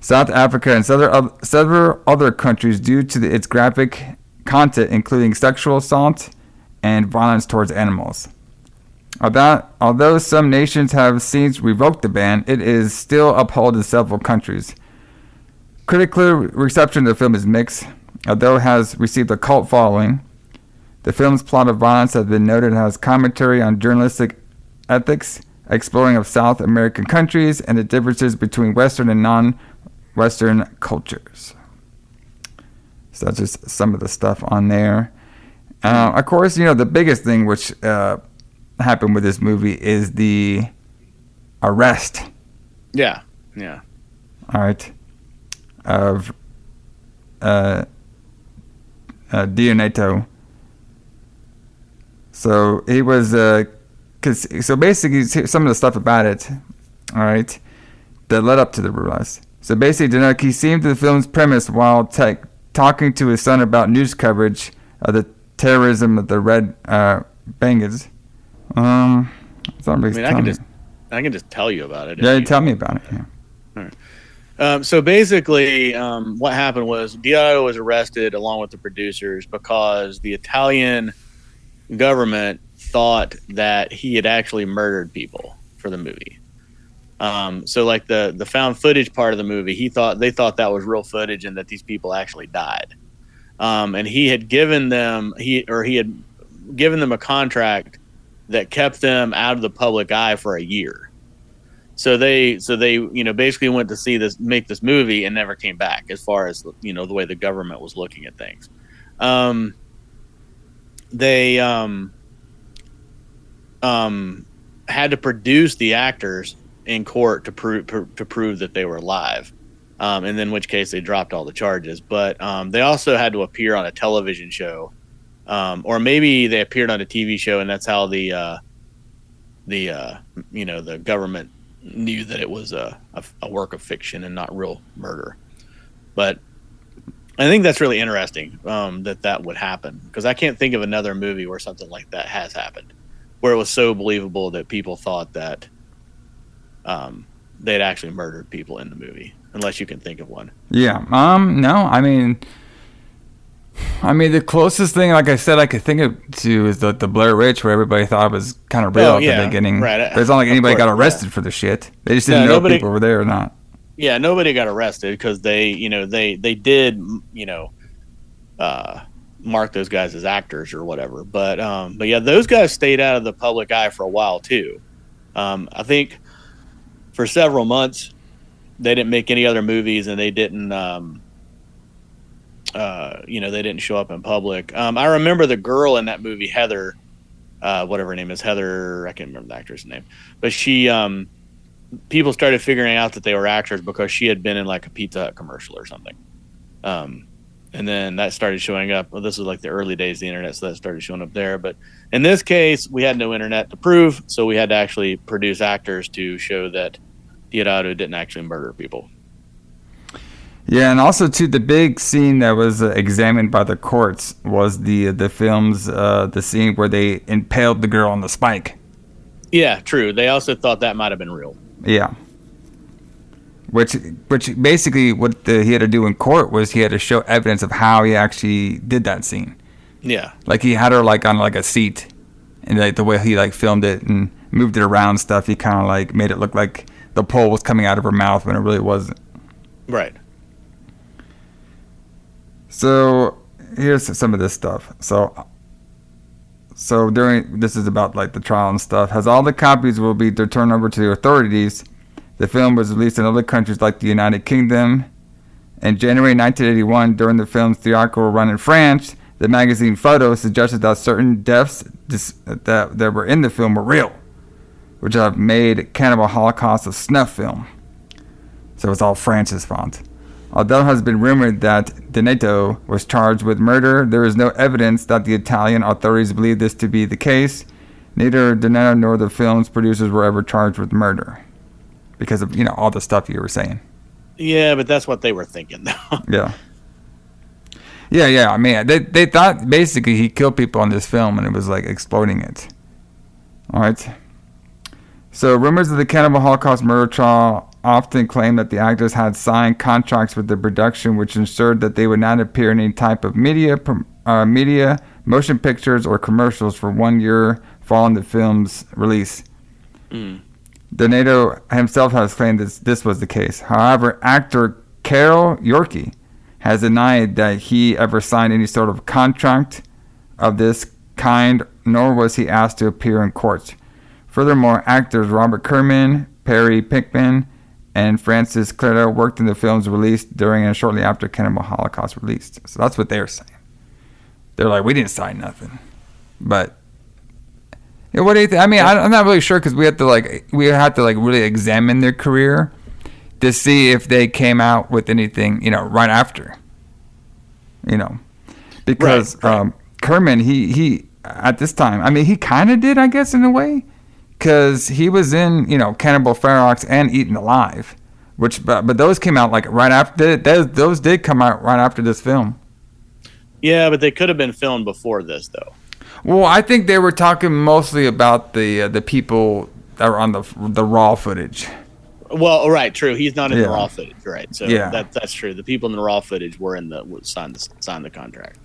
South Africa, and several other countries due to its graphic content, including sexual assault and violence towards animals. Although some nations have since revoked the ban, it is still upheld in several countries. Critical reception of the film is mixed, although it has received a cult following. The film's plot of violence has been noted as commentary on journalistic ethics, exploring of South American countries, and the differences between Western and non-Western cultures. So that's just some of the stuff on there. Of course, the biggest thing which happened with this movie is the arrest. Yeah. All right. Of Deodato. So he was, so basically some of the stuff about it, all right, that led up to the arrest. So basically, he seemed to the film's premise while talking to his son about news coverage of the terrorism of the Red Bangers. Somebody's I can just tell you about it. Yeah, tell me about it. Yeah. All right. So basically, what happened was Deodato was arrested along with the producers because the Italian government thought that he had actually murdered people for the movie. So like the found footage part of the movie, they thought that was real footage and that these people actually died. And he had given them a contract that kept them out of the public eye for a year. So they basically went to make this movie and never came back, as far as the way the government was looking at things. They had to produce the actors in court to prove that they were alive, and in which case they dropped all the charges. But they also had to appear on a television show, or maybe they appeared on a TV show, and that's how the government knew that it was a work of fiction and not real murder. But I think that's really interesting, that would happen, because I can't think of another movie where something like that has happened, where it was so believable that people thought that they'd actually murdered people in the movie, unless you can think of one. Yeah. No, I mean, the closest thing, like I said, I could think of to is the Blair Witch, where everybody thought it was kind of real at the beginning. Right. But it's not like anybody got arrested for the shit. They just didn't know if people were there or not. Yeah, nobody got arrested because they did, mark those guys as actors or whatever. But yeah, those guys stayed out of the public eye for a while too. I think for several months they didn't make any other movies, and they didn't, they didn't show up in public. I remember the girl in that movie, Heather, whatever her name is, Heather, I can't remember the actress' name, but she, people started figuring out that they were actors because she had been in like a Pizza Hut commercial or something. And then that started showing up. Well, this was like the early days of the internet, so that started showing up there. But in this case, we had no internet to prove, so we had to actually produce actors to show that Deodato didn't actually murder people. Yeah, and also too, the big scene that was examined by the courts was the film's the scene where they impaled the girl on the spike. Yeah, true. They also thought that might have been real. Yeah. Which basically what he had to do in court was he had to show evidence of how he actually did that scene. Yeah. Like he had her like on like a seat, and like the way he like filmed it and moved it around stuff, he kind of like made it look like the pole was coming out of her mouth when it really wasn't. Right. So here's some of this stuff. So this is about like the trial and stuff. As all the copies will be turned over to the authorities, the film was released in other countries like the United Kingdom. In January 1981, during the film's theatrical run in France, the magazine Photo suggested that certain deaths that were in the film were real, which have made Cannibal Holocaust a snuff film. So it's all France's fault. Although it has been rumored that Deodato was charged with murder, there is no evidence that the Italian authorities believe this to be the case. Neither Deodato nor the film's producers were ever charged with murder because of all the stuff you were saying. Yeah, but that's what they were thinking, though. Yeah. I mean, they thought basically he killed people on this film, and it was like exploding it. All right. So rumors of the Cannibal Holocaust murder trial often claim that the actors had signed contracts with the production which ensured that they would not appear in any type of media, motion pictures, or commercials for 1 year following the film's release. Deodato himself has claimed this was the case. However, actor Carol Yorkie has denied that he ever signed any sort of contract of this kind, nor was he asked to appear in court. Furthermore, actors Robert Kerman, Perry Pinkman, and Francis Claro worked in the film's release during and shortly after Cannibal Holocaust released. So that's what they're saying. They're like, we didn't sign nothing. But what do you think? I mean, I'm not really sure because we had to really examine their career to see if they came out with anything, right after. Because right. Kerman, he at this time, I mean, he kind of did, I guess, in a way. Because he was in, Cannibal Ferox and Eaten Alive, but those came out like right after. Those did come out right after this film. Yeah, but they could have been filmed before this, though. Well, I think they were talking mostly about the people that were on the raw footage. Well, right, true. He's not in the Yeah. raw footage, right? So Yeah. that's true. The people in the raw footage were signed the contract.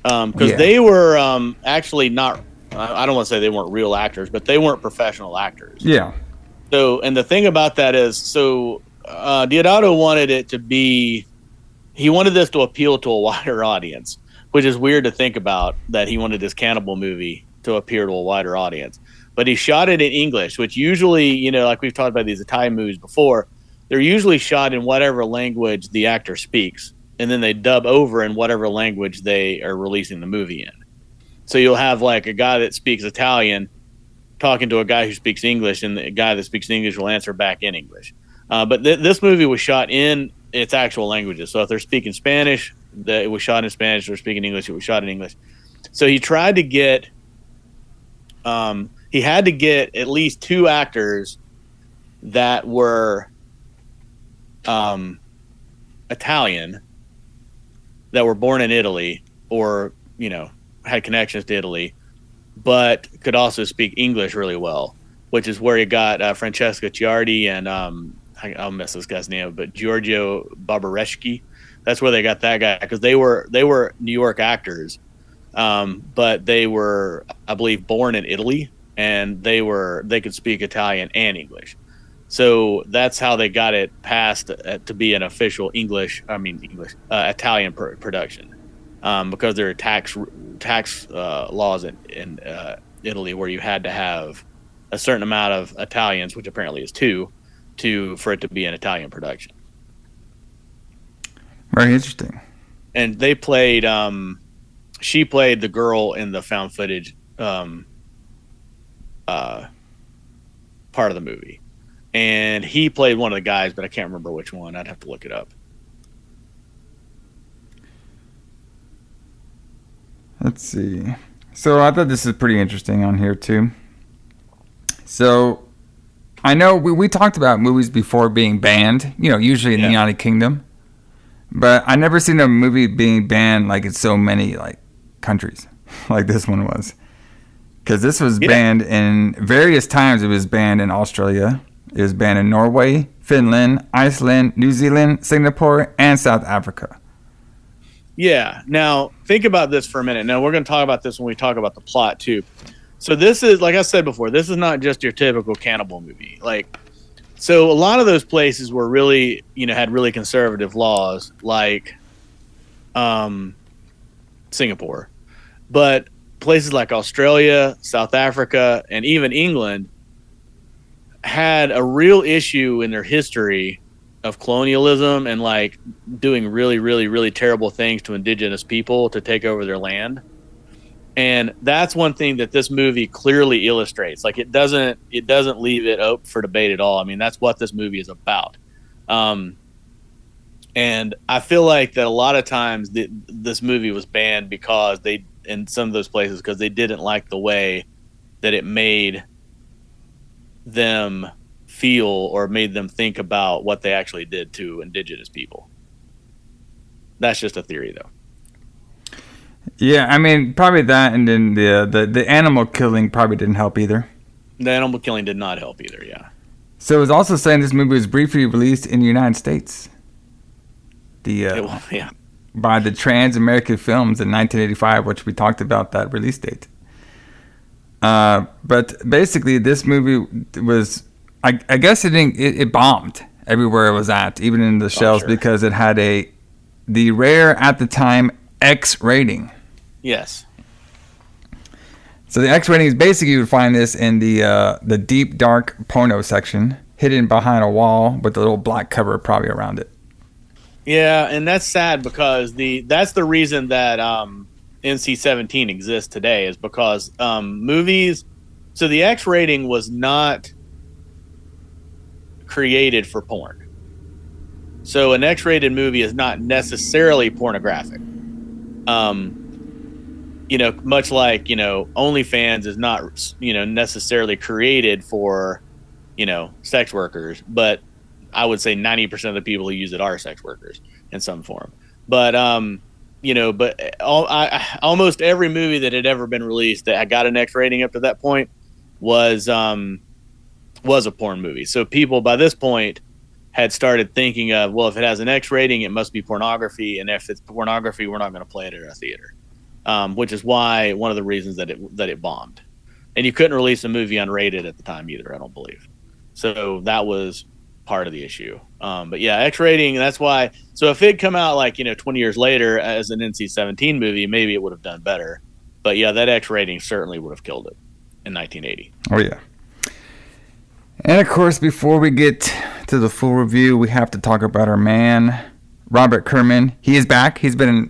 Because Yeah. they were actually not. I don't want to say they weren't real actors, but they weren't professional actors. Yeah. So, and the thing about that is, Deodato wanted it to be. He wanted this to appeal to a wider audience, which is weird to think about, that he wanted this cannibal movie to appeal to a wider audience. But he shot it in English, which usually, like we've talked about these Italian movies before, they're usually shot in whatever language the actor speaks, and then they dub over in whatever language they are releasing the movie in. So you'll have like a guy that speaks Italian talking to a guy who speaks English, and the guy that speaks English will answer back in English. But this movie was shot in its actual languages. So if they're speaking Spanish, it was shot in Spanish. If they're speaking English, it was shot in English. So he tried to get, he had to get at least 2 actors that were Italian, that were born in Italy, or, had connections to Italy, but could also speak English really well, which is where he got Francesca Ciardi and I'll mess this guy's name, but Giorgio Barbareschi. That's where they got that guy, because they were New York actors, but they were, I believe, born in Italy, and they could speak Italian and English. So that's how they got it passed to be an official Italian production, because there are tax laws in Italy where you had to have a certain amount of Italians, which apparently is 2, for it to be an Italian production. Very interesting. And they played. She played the girl in the found footage part of the movie, and he played one of the guys, but I can't remember which one. I'd have to look it up. Let's see. So I thought this is pretty interesting on here too. So I know we talked about movies before being banned, usually in the United Kingdom, but I never seen a movie being banned like in so many like countries like this one was. Because this was banned in various times. It was banned in Australia. It was banned in Norway, Finland, Iceland, New Zealand, Singapore, and South Africa. Yeah. Now, think about this for a minute. Now, we're going to talk about this when we talk about the plot, too. So this is, like I said before, this is not just your typical cannibal movie. So a lot of those places were really, had really conservative laws, like Singapore. But places like Australia, South Africa, and even England had a real issue in their history of colonialism and like doing really, really, really terrible things to indigenous people to take over their land. And that's one thing that this movie clearly illustrates. Like it doesn't leave it open for debate at all. I mean, that's what this movie is about. And I feel like that a lot of times this movie was banned because in some of those places, because they didn't like the way that it made them feel or made them think about what they actually did to indigenous people. That's just a theory, though. Yeah, I mean, probably that, and then the animal killing probably didn't help either. The animal killing did not help either, yeah. So it was also saying this movie was briefly released in the United States. By the Trans-American Films in 1985, which we talked about that release date. But basically, this movie was, I guess it bombed everywhere it was at, even in the shelves, because it had the rare at the time X rating. Yes. So the X rating is basically, you would find this in the deep dark porno section, hidden behind a wall with a little black cover probably around it. Yeah, and that's sad because that's the reason that NC-17 exists today, is because movies. So the X rating was not created for porn. So an X-rated movie is not necessarily pornographic. Much like, OnlyFans is not, necessarily created for, sex workers, but I would say 90% of the people who use it are sex workers in some form. But but almost every movie that had ever been released that had got an X rating up to that point was a porn movie. So people by this point had started thinking of, well, if it has an X rating, it must be pornography, and if it's pornography, we're not going to play it at a theater. Which is why one of the reasons that it bombed. And you couldn't release a movie unrated at the time either, I don't believe. So that was part of the issue. But yeah, X rating, that's why. So if it'd come out 20 years later as an NC-17 movie, maybe it would have done better. But yeah, that X rating certainly would have killed it in 1980. Oh yeah. And of course, before we get to the full review, we have to talk about our man, Robert Kerman. He is back. He's been in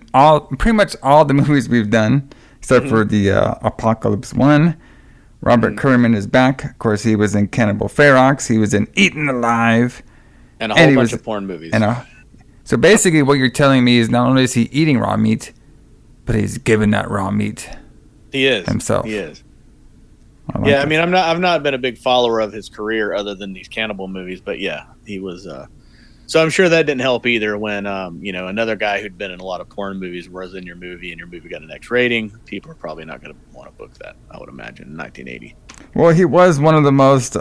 pretty much all the movies we've done, except for the Apocalypse one. Robert Kerman is back. Of course, he was in Cannibal Ferox. He was in Eaten Alive. And a whole bunch of porn movies. So basically what you're telling me is not only is he eating raw meat, but he's giving that raw meat himself. He is. I mean, I've not been a big follower of his career other than these cannibal movies, but yeah, he was. So I'm sure that didn't help either when another guy who'd been in a lot of porn movies was in your movie and your movie got an X rating. People are probably not going to want to book that, I would imagine, in 1980. Well, he was one of the most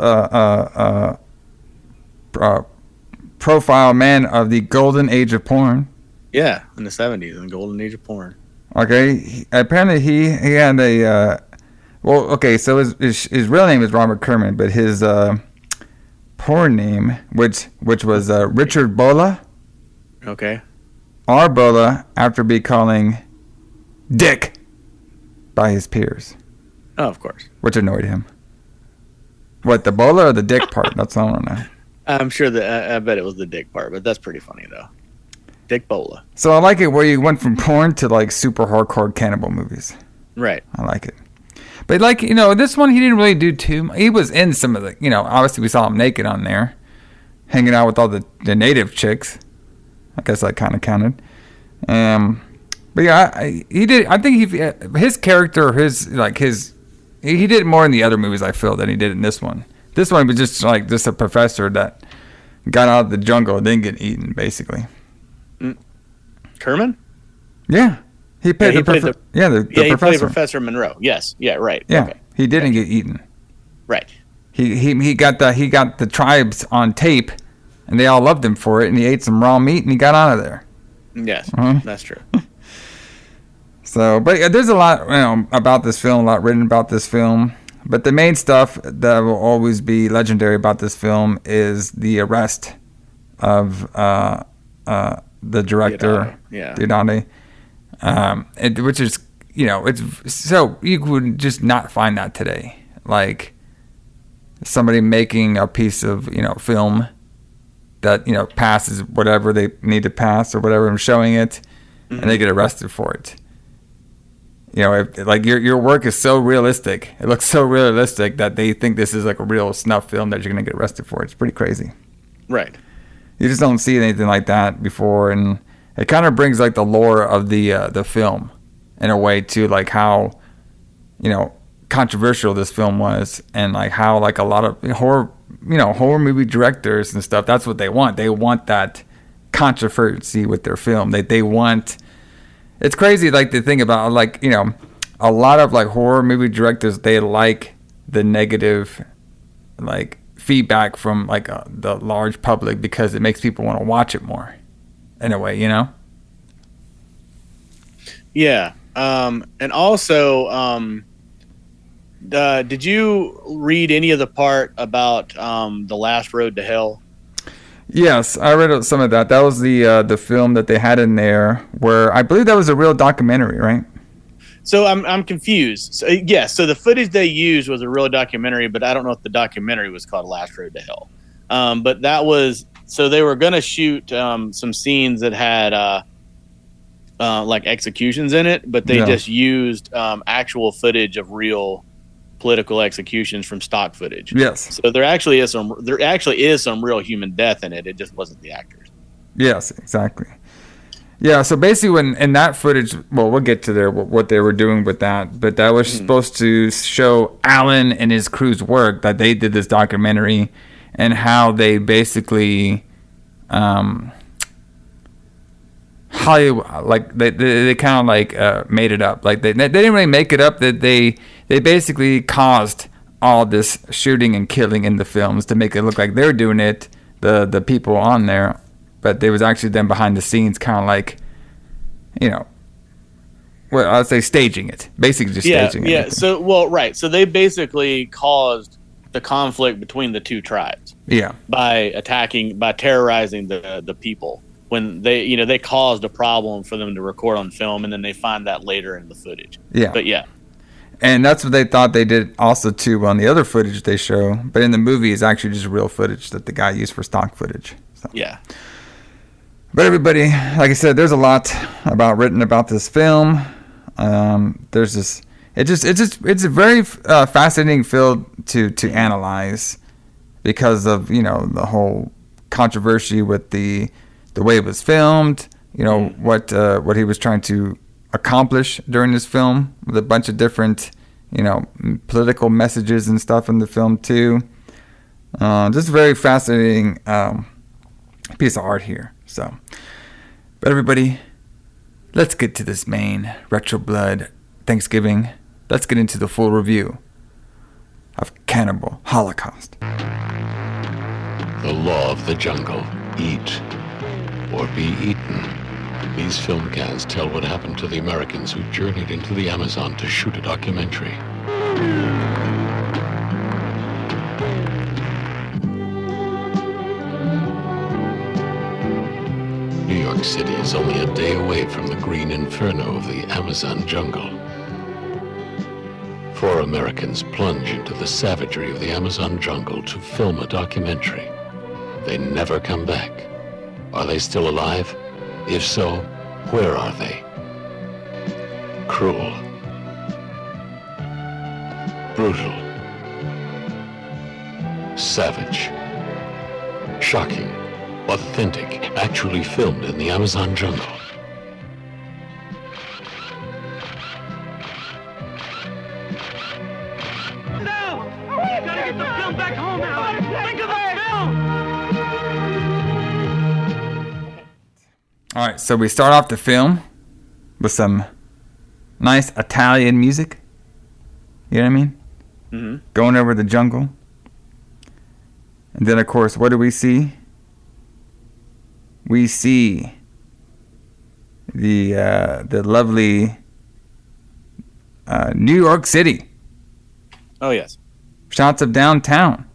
profile men of the golden age of porn. Yeah, in the 70s, in the golden age of porn. Okay, apparently he had a. So his real name is Robert Kerman, but his porn name, which was Richard Bola. Okay. R. Bola, after being calling Dick by his peers. Oh, of course. Which annoyed him. What, the Bola or the Dick part? That's all I want to know. I'm sure that I bet it was the Dick part, but that's pretty funny though. Dick Bola. So I like it where you went from porn to super hardcore cannibal movies. Right. I like it. But this one he didn't really do too much. He was in some of the, obviously we saw him naked on there, hanging out with all the native chicks. I guess that kind of counted. But yeah, he did. I think his character, he did more in the other movies, I feel, than he did in this one. This one was just a professor that got out of the jungle and didn't get eaten, basically. Kerman? Yeah. He played the professor. He played Professor Monroe. Yes. Yeah, right. Yeah. Okay. He didn't get eaten. Right. He got the tribes on tape, and they all loved him for it, and he ate some raw meat, and he got out of there. Yes, That's true. So, but there's a lot about this film, a lot written about this film. But the main stuff that will always be legendary about this film is the arrest of the director, Deodato. Which is, it's so you would just not find that today. Like somebody making a piece of, film that, passes whatever they need to pass or whatever, and showing it, and they get arrested for it. Your work is so realistic. It looks so realistic that they think this is a real snuff film that you're going to get arrested for. It's pretty crazy. Right. You just don't see anything like that before, and it kind of brings the lore of the film in a way to how controversial this film was, and how a lot of horror movie directors and stuff, that's what they want. They want that controversy with their film. They want. It's crazy to think about a lot of horror movie directors, they like the negative feedback from the large public because it makes people want to watch it more. In a way, Yeah. And also, did you read any of the part about The Last Road to Hell? Yes, I read some of that. That was the film that they had in there, where I believe that was a real documentary, right? So I'm confused. So, yes, so the footage they used was a real documentary, but I don't know if the documentary was called Last Road to Hell. But that was. So they were going to shoot some scenes that had executions in it, but they just used actual footage of real political executions from stock footage. Yes. So there actually is some real human death in it. It just wasn't the actors. Yes, exactly. Yeah, so basically in that footage, well, we'll get to what they were doing with that, but that was supposed to show Alan and his crew's work, that they did this documentary, and how they basically Hollywood, like they kind of like made it up. Like they didn't really make it up. That they basically caused all this shooting and killing in the films to make it look like they're doing it, the people on there, but they was actually them behind the scenes, kind of like, you know, well, I'd say staging it, basically just staging it. Yeah. So, well, right. So they basically caused the conflict between the two tribes. Yeah. By terrorizing the people. When they caused a problem for them to record on film, and then they find that later in the footage. Yeah. But yeah. And that's what they thought they did also too on the other footage they show. But in the movie, it's actually just real footage that the guy used for stock footage. So. Yeah. But everybody, like I said, there's a lot written about this film. There's this. It's a very fascinating film to analyze because of the whole controversy with the way it was filmed. What he was trying to accomplish during this film with a bunch of different political messages and stuff in the film too. Just a very fascinating piece of art here. So, but everybody, let's get to this main Retro Blood Thanksgiving. Let's get into the full review of Cannibal Holocaust. The law of the jungle. Eat or be eaten. These film cans tell what happened to the Americans who journeyed into the Amazon to shoot a documentary. New York City is only a day away from the green inferno of the Amazon jungle. 4 Americans plunge into the savagery of the Amazon jungle to film a documentary. They never come back. Are they still alive? If so, where are they? Cruel. Brutal. Savage. Shocking. Authentic. Actually filmed in the Amazon jungle. All right, so we start off the film with some nice Italian music. You know what I mean? Mm-hmm. Going over the jungle. And then, of course, what do we see? We see the lovely New York City. Oh, yes. Shots of downtown.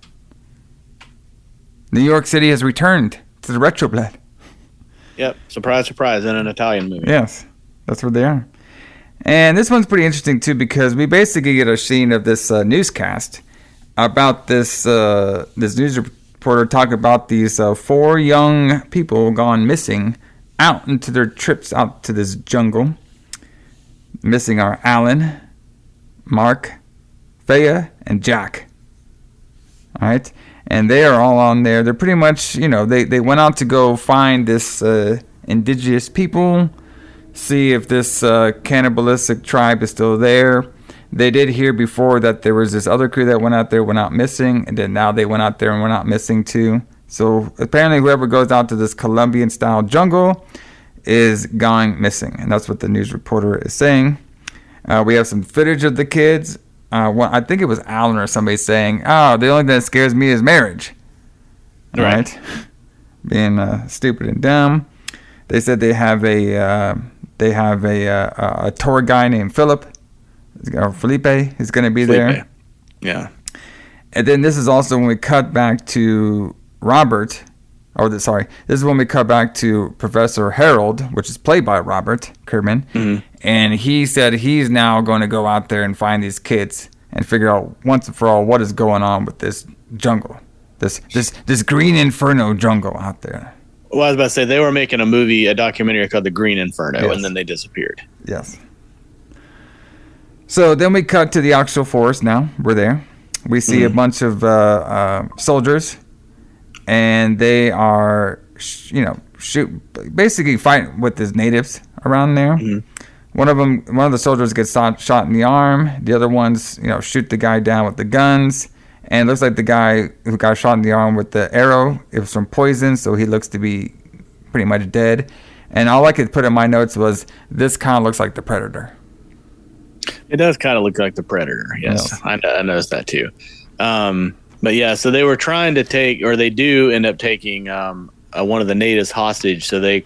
New York City has returned to the Retro Blood. Yep. Surprise, surprise, in an Italian movie. Yes, that's where they are. And this one's pretty interesting, too, because we basically get a scene of this newscast about this news reporter talking about these 4 young people gone missing out into their trips out to this jungle. Missing are Alan, Mark, Faye, and Jack. All right? And they are all on there. They're pretty much, they went out to go find this indigenous people, see if this cannibalistic tribe is still there. They did hear before that there was this other crew that went out missing, and then now they went out there and went out missing too. So apparently whoever goes out to this Colombian-style jungle is going missing, and that's what the news reporter is saying. We have some footage of the kids. I think it was Alan or somebody saying, "Oh, the only thing that scares me is marriage." Right? Being stupid and dumb. They said they have a tour guy named Philip, or Felipe, is going to be there. Yeah. And then this is also when we cut back to Robert. This is when we cut back to Professor Harold, which is played by Robert Kerman. Mm-hmm. And he said he's now going to go out there and find these kids and figure out once and for all what is going on with this jungle, this green inferno jungle out there. Well, I was about to say, they were making a documentary called The Green Inferno, yes. And then they disappeared. Yes. So then we cut to the actual forest now. We're there. We see a bunch of soldiers, and they are, basically fighting with these natives around there. Mm-hmm. One of the soldiers gets shot in the arm. The other ones, shoot the guy down with the guns. And it looks like the guy who got shot in the arm with the arrow, it was from poison, so he looks to be pretty much dead. And all I could put in my notes was, this kind of looks like the Predator. It does kind of look like the Predator. Yes, I noticed that too. But yeah, so they were trying to take, or they do end up taking one of the natives hostage so they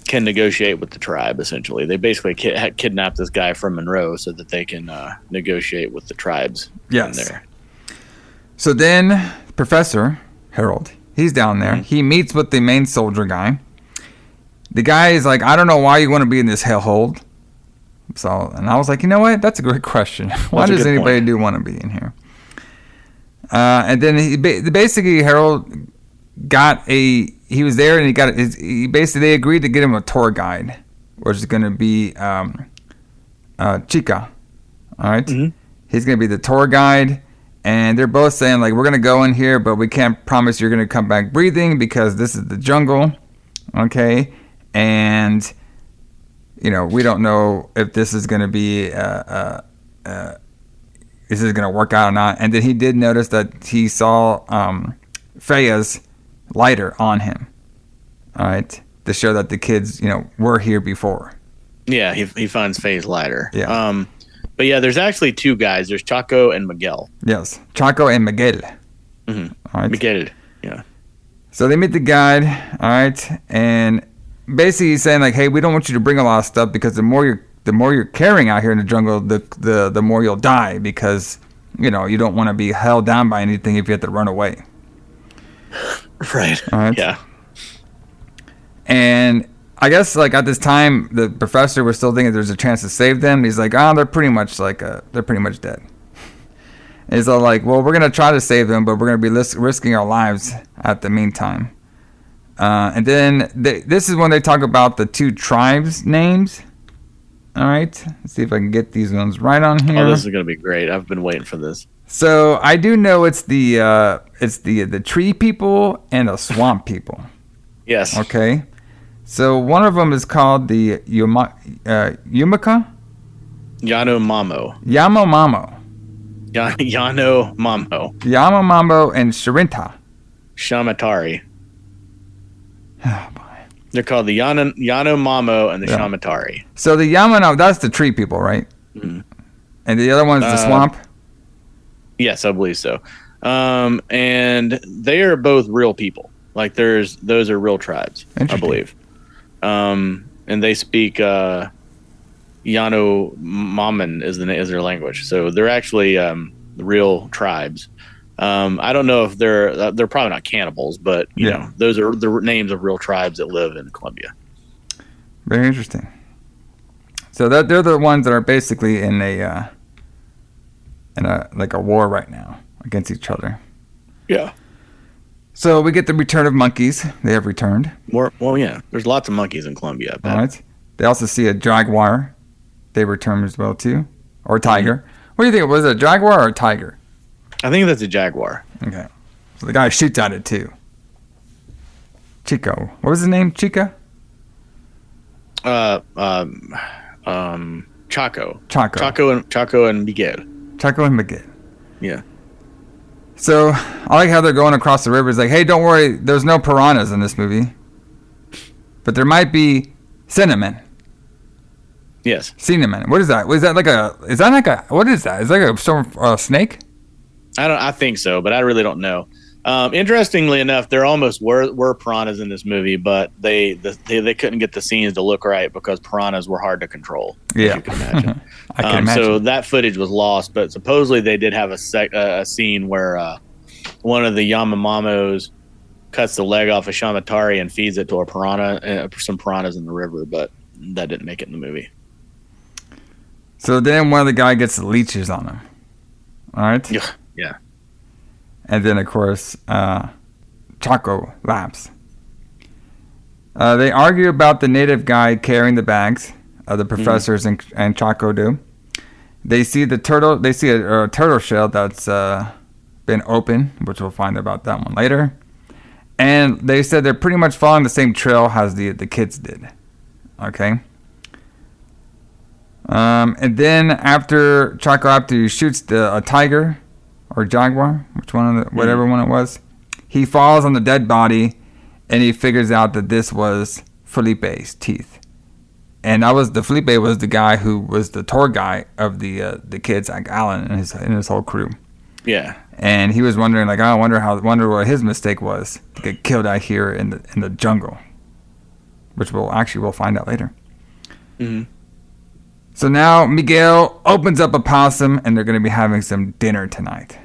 can negotiate with the tribe, essentially. They basically kidnapped this guy from Monroe so that they can negotiate with the tribes. Yes. In there. So then Professor Harold, he's down there. He meets with the main soldier guy. The guy is like, I don't know why you want to be in this hellhole. So, and I was like, you know what? That's a great question. Why does anybody do want to be in here? And then basically Harold he was there and they agreed to get him a tour guide, which is going to be Chica. All right. Mm-hmm. He's going to be the tour guide. And they're both saying, like, we're going to go in here, but we can't promise you're going to come back breathing because this is the jungle. Okay. And, we don't know if this is going to be, this is going to work out or not. And then he did notice that he saw Faye's lighter on him. All right. To show that the kids, were here before. Yeah. He finds Faye's lighter. Yeah. But yeah, there's actually two guys. There's Chaco and Miguel. Yes. Chaco and Miguel. Mm-hmm. All right. Miguel. Yeah. So they meet the guide. All right. And basically he's saying, like, hey, we don't want you to bring a lot of stuff because the more you're carrying out here in the jungle, the more you'll die because, you don't want to be held down by anything if you have to run away. Right. All right. Yeah. And I guess, like, at this time, the professor was still thinking there's a chance to save them. He's like, they're pretty much dead. And he's all like, well, we're going to try to save them, but we're going to be risking our lives at the meantime. And then this is when they talk about the two tribes names. All right. Let's see if I can get these ones right on here. Oh, this is going to be great. I've been waiting for this. So I do know it's the tree people and the swamp people. Yes. Okay. So one of them is called the Yumaka? Yanomamo. Yanomamo and Shirinta. Shamatari. Oh, boy. They're called the Yanomamo and the Shamatari. So the Yamano, that's the tree people, right? Mm-hmm. And the other one's the swamp? Yes, I believe so. And they are both real people. Like those are real tribes, I believe. And they speak Yanomami is their language. So they're actually real tribes. I don't know if they're probably not cannibals, but you know, those are the names of real tribes that live in Colombia. Very interesting. So they're the ones that are basically in a war right now against each other. Yeah. So we get the return of monkeys. They have returned. Well, yeah. There's lots of monkeys in Colombia, I bet. All right. They also see a jaguar. They return as well, too. Or a tiger. Mm-hmm. What do you think? Was it a jaguar or a tiger? I think that's a jaguar. Okay. So the guy shoots at it, too. Chico. What was his name? Chica? Chaco. Chaco and Miguel. Chaco and Miguel. Yeah. So, I like how they're going across the river. It's like, hey, don't worry, there's no piranhas in this movie. But there might be cinnamon. Yes. Cinnamon. What is that? What is that? What is that? Is that like a snake? I think so, but I really don't know. Interestingly enough, there almost were piranhas in this movie, but they couldn't get the scenes to look right because piranhas were hard to control. Yeah. As you can imagine. I can imagine. So that footage was lost, but supposedly they did have a scene where one of the Yamamamos cuts the leg off a shamatari and feeds it to a piranha, some piranhas in the river, but that didn't make it in the movie. So then one of the guy gets the leeches on him. All right? Yeah. And then, of course, Chaco laughs. They argue about the native guy carrying the bags. The professors and Chaco do. They see the turtle. They see a turtle shell that's been open, which we'll find about that one later. And they said they're pretty much following the same trail as the kids did. Okay. And then after he shoots a tiger or jaguar, whatever one it was, he falls on the dead body, and he figures out that this was Felipe's teeth. And Felipe was the guy who was the tour guy of the kids, like Alan and his whole crew. Yeah. And he was wondering, like, I wonder what his mistake was to get killed out here in the jungle, which we'll find out later. Mm-hmm. So now Miguel opens up a possum, and they're going to be having some dinner tonight,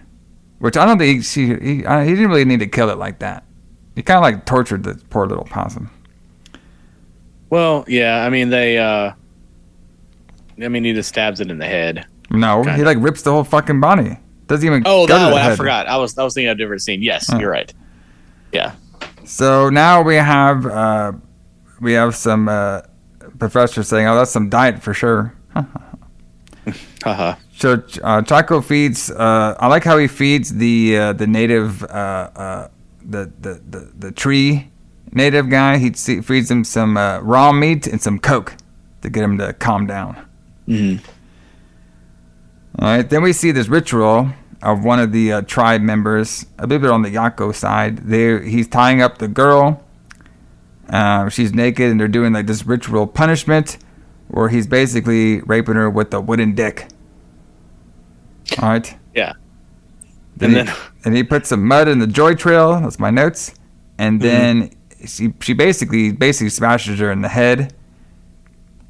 which I don't think he didn't really need to kill it like that. He kind of like tortured the poor little possum. Well, yeah, I mean he just stabs it in the head. No, Kinda. he like rips the whole fucking body. Doesn't even. Oh, go to that the one, head. I forgot. I was thinking of a different scene. Yes, You're right. Yeah. So now we have some professor saying, "Oh, that's some diet for sure." Haha. So Chaco feeds. I like how he feeds the native the tree native guy. He feeds him some raw meat and some Coke to get him to calm down. Mm-hmm. All right. Then we see this ritual of one of the tribe members, a little bit on the Yako side. He's tying up the girl. She's naked, and they're doing like this ritual punishment where he's basically raping her with a wooden dick. All right. Yeah. And he puts some mud in the joy trail. That's my notes. And then she basically smashes her in the head.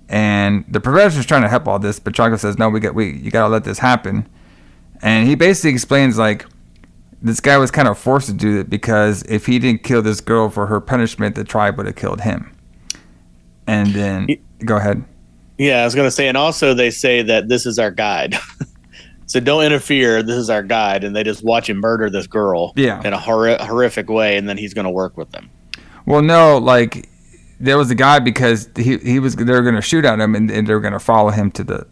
And the professor's trying to help all this, but Chaco says, "No, you gotta let this happen." And he basically explains like this guy was kind of forced to do it because if he didn't kill this girl for her punishment, the tribe would have killed him. And then go ahead. Yeah, I was gonna say, and also they say that this is our guide. So don't interfere. This is our guide, and they just watch him murder this girl in a horrific way, and then he's gonna work with them. Well, no, like there was a guy because they were gonna shoot at him, and they were gonna follow him to the.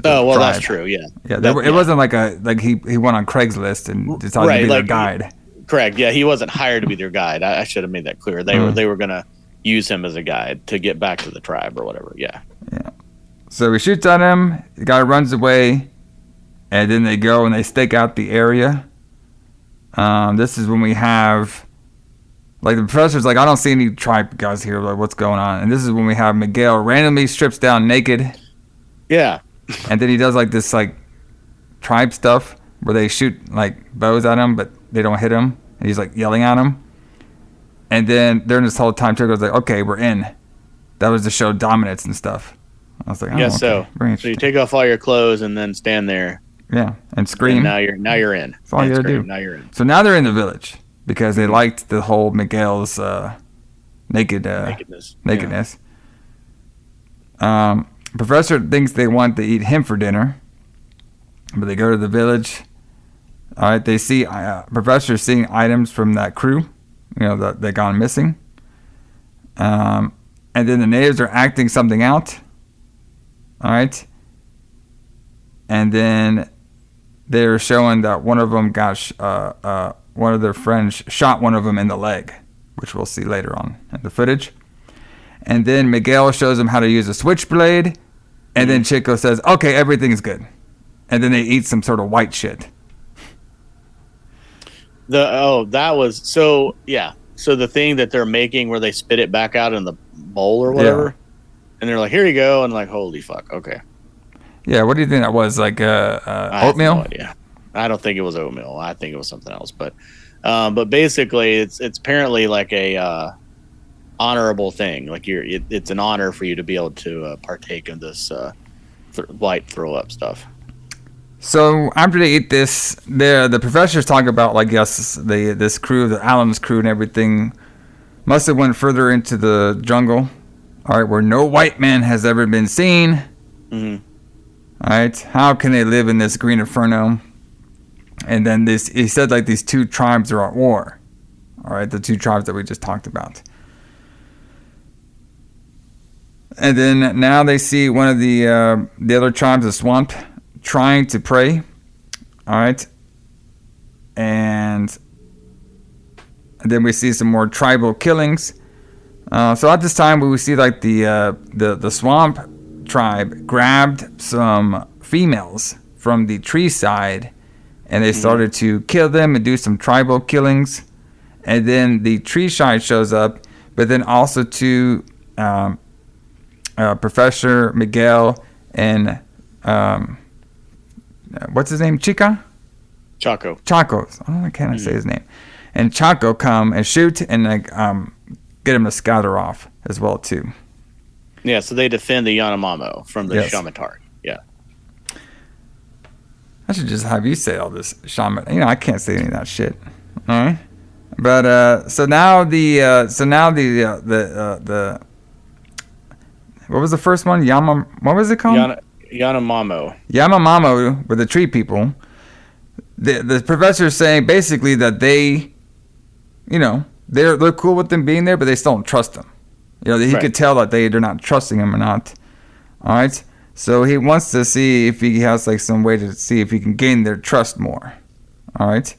Oh well, tribe. That's true. Yeah. Yeah. It wasn't like he went on Craigslist and decided to be their guide. Correct. Yeah, he wasn't hired to be their guide. I should have made that clear. They were gonna use him as a guide to get back to the tribe or whatever. Yeah. Yeah. So he shoots at him. The guy runs away, and then they go and they stake out the area. This is when we have, like, the professor's like, "I don't see any tribe guys here. Like, what's going on?" And this is when we have Miguel randomly strips down naked. Yeah. And then he does like this like tribe stuff where they shoot like bows at him, but they don't hit him. And he's like yelling at him. And then during this whole time, Trico's like, "Okay, we're in." That was to show dominance and stuff. I was like, "Yeah, so you take off all your clothes and then stand there." Yeah, and scream. And now you're in. That's all you gotta do. Now you're in. So now they're in the village because they liked the whole Miguel's nakedness. Yeah. Professor thinks they want to eat him for dinner, but they go to the village. All right, they see Professor seeing items from that crew, that gone missing. And then the natives are acting something out. All right. And then they're showing that one of them got one of their friends shot one of them in the leg, which we'll see later on in the footage. And then Miguel shows them how to use a switchblade. And then Chico says, "Okay, everything's good." And then they eat some sort of white shit. That was so, yeah. So the thing that they're making where they spit it back out in the bowl or whatever. Yeah. And they're like, "Here you go." And like, holy fuck. Okay. Yeah. What do you think that was? Like oatmeal? I have no idea. I don't think it was oatmeal. I think it was something else. But basically it's apparently like a, honorable thing, like it's an honor for you to be able to partake in this white throw up stuff. So after they eat this, the professors talk about like, yes, this crew, the Allen's crew and everything must have went further into the jungle, all right, where no white man has ever been seen. Mm-hmm. All right, how can they live in this green inferno? And then he said like these two tribes are at war, all right, the two tribes that we just talked about. And then now they see one of the other tribes, the swamp, trying to pray. All right. And then we see some more tribal killings. So at this time, we see like the swamp tribe grabbed some females from the tree side, and they started to kill them and do some tribal killings. And then the tree side shows up, but then also two Professor Miguel and what's his name? Chaco. I can't say his name. And Chaco come and shoot and get him to scatter off as well too. Yeah, so they defend the Yanomamo from the Shamatari. Yeah. I should just have you say all this shaman. I can't say any of that shit. All right. But so now the what was the first one? What was it called? Yanomamo. Yanomamo were the tree people. The professor is saying basically that they, they're cool with them being there, but they still don't trust them. He could tell that they're not trusting him or not. All right. So he wants to see if he has like some way to see if he can gain their trust more. All right.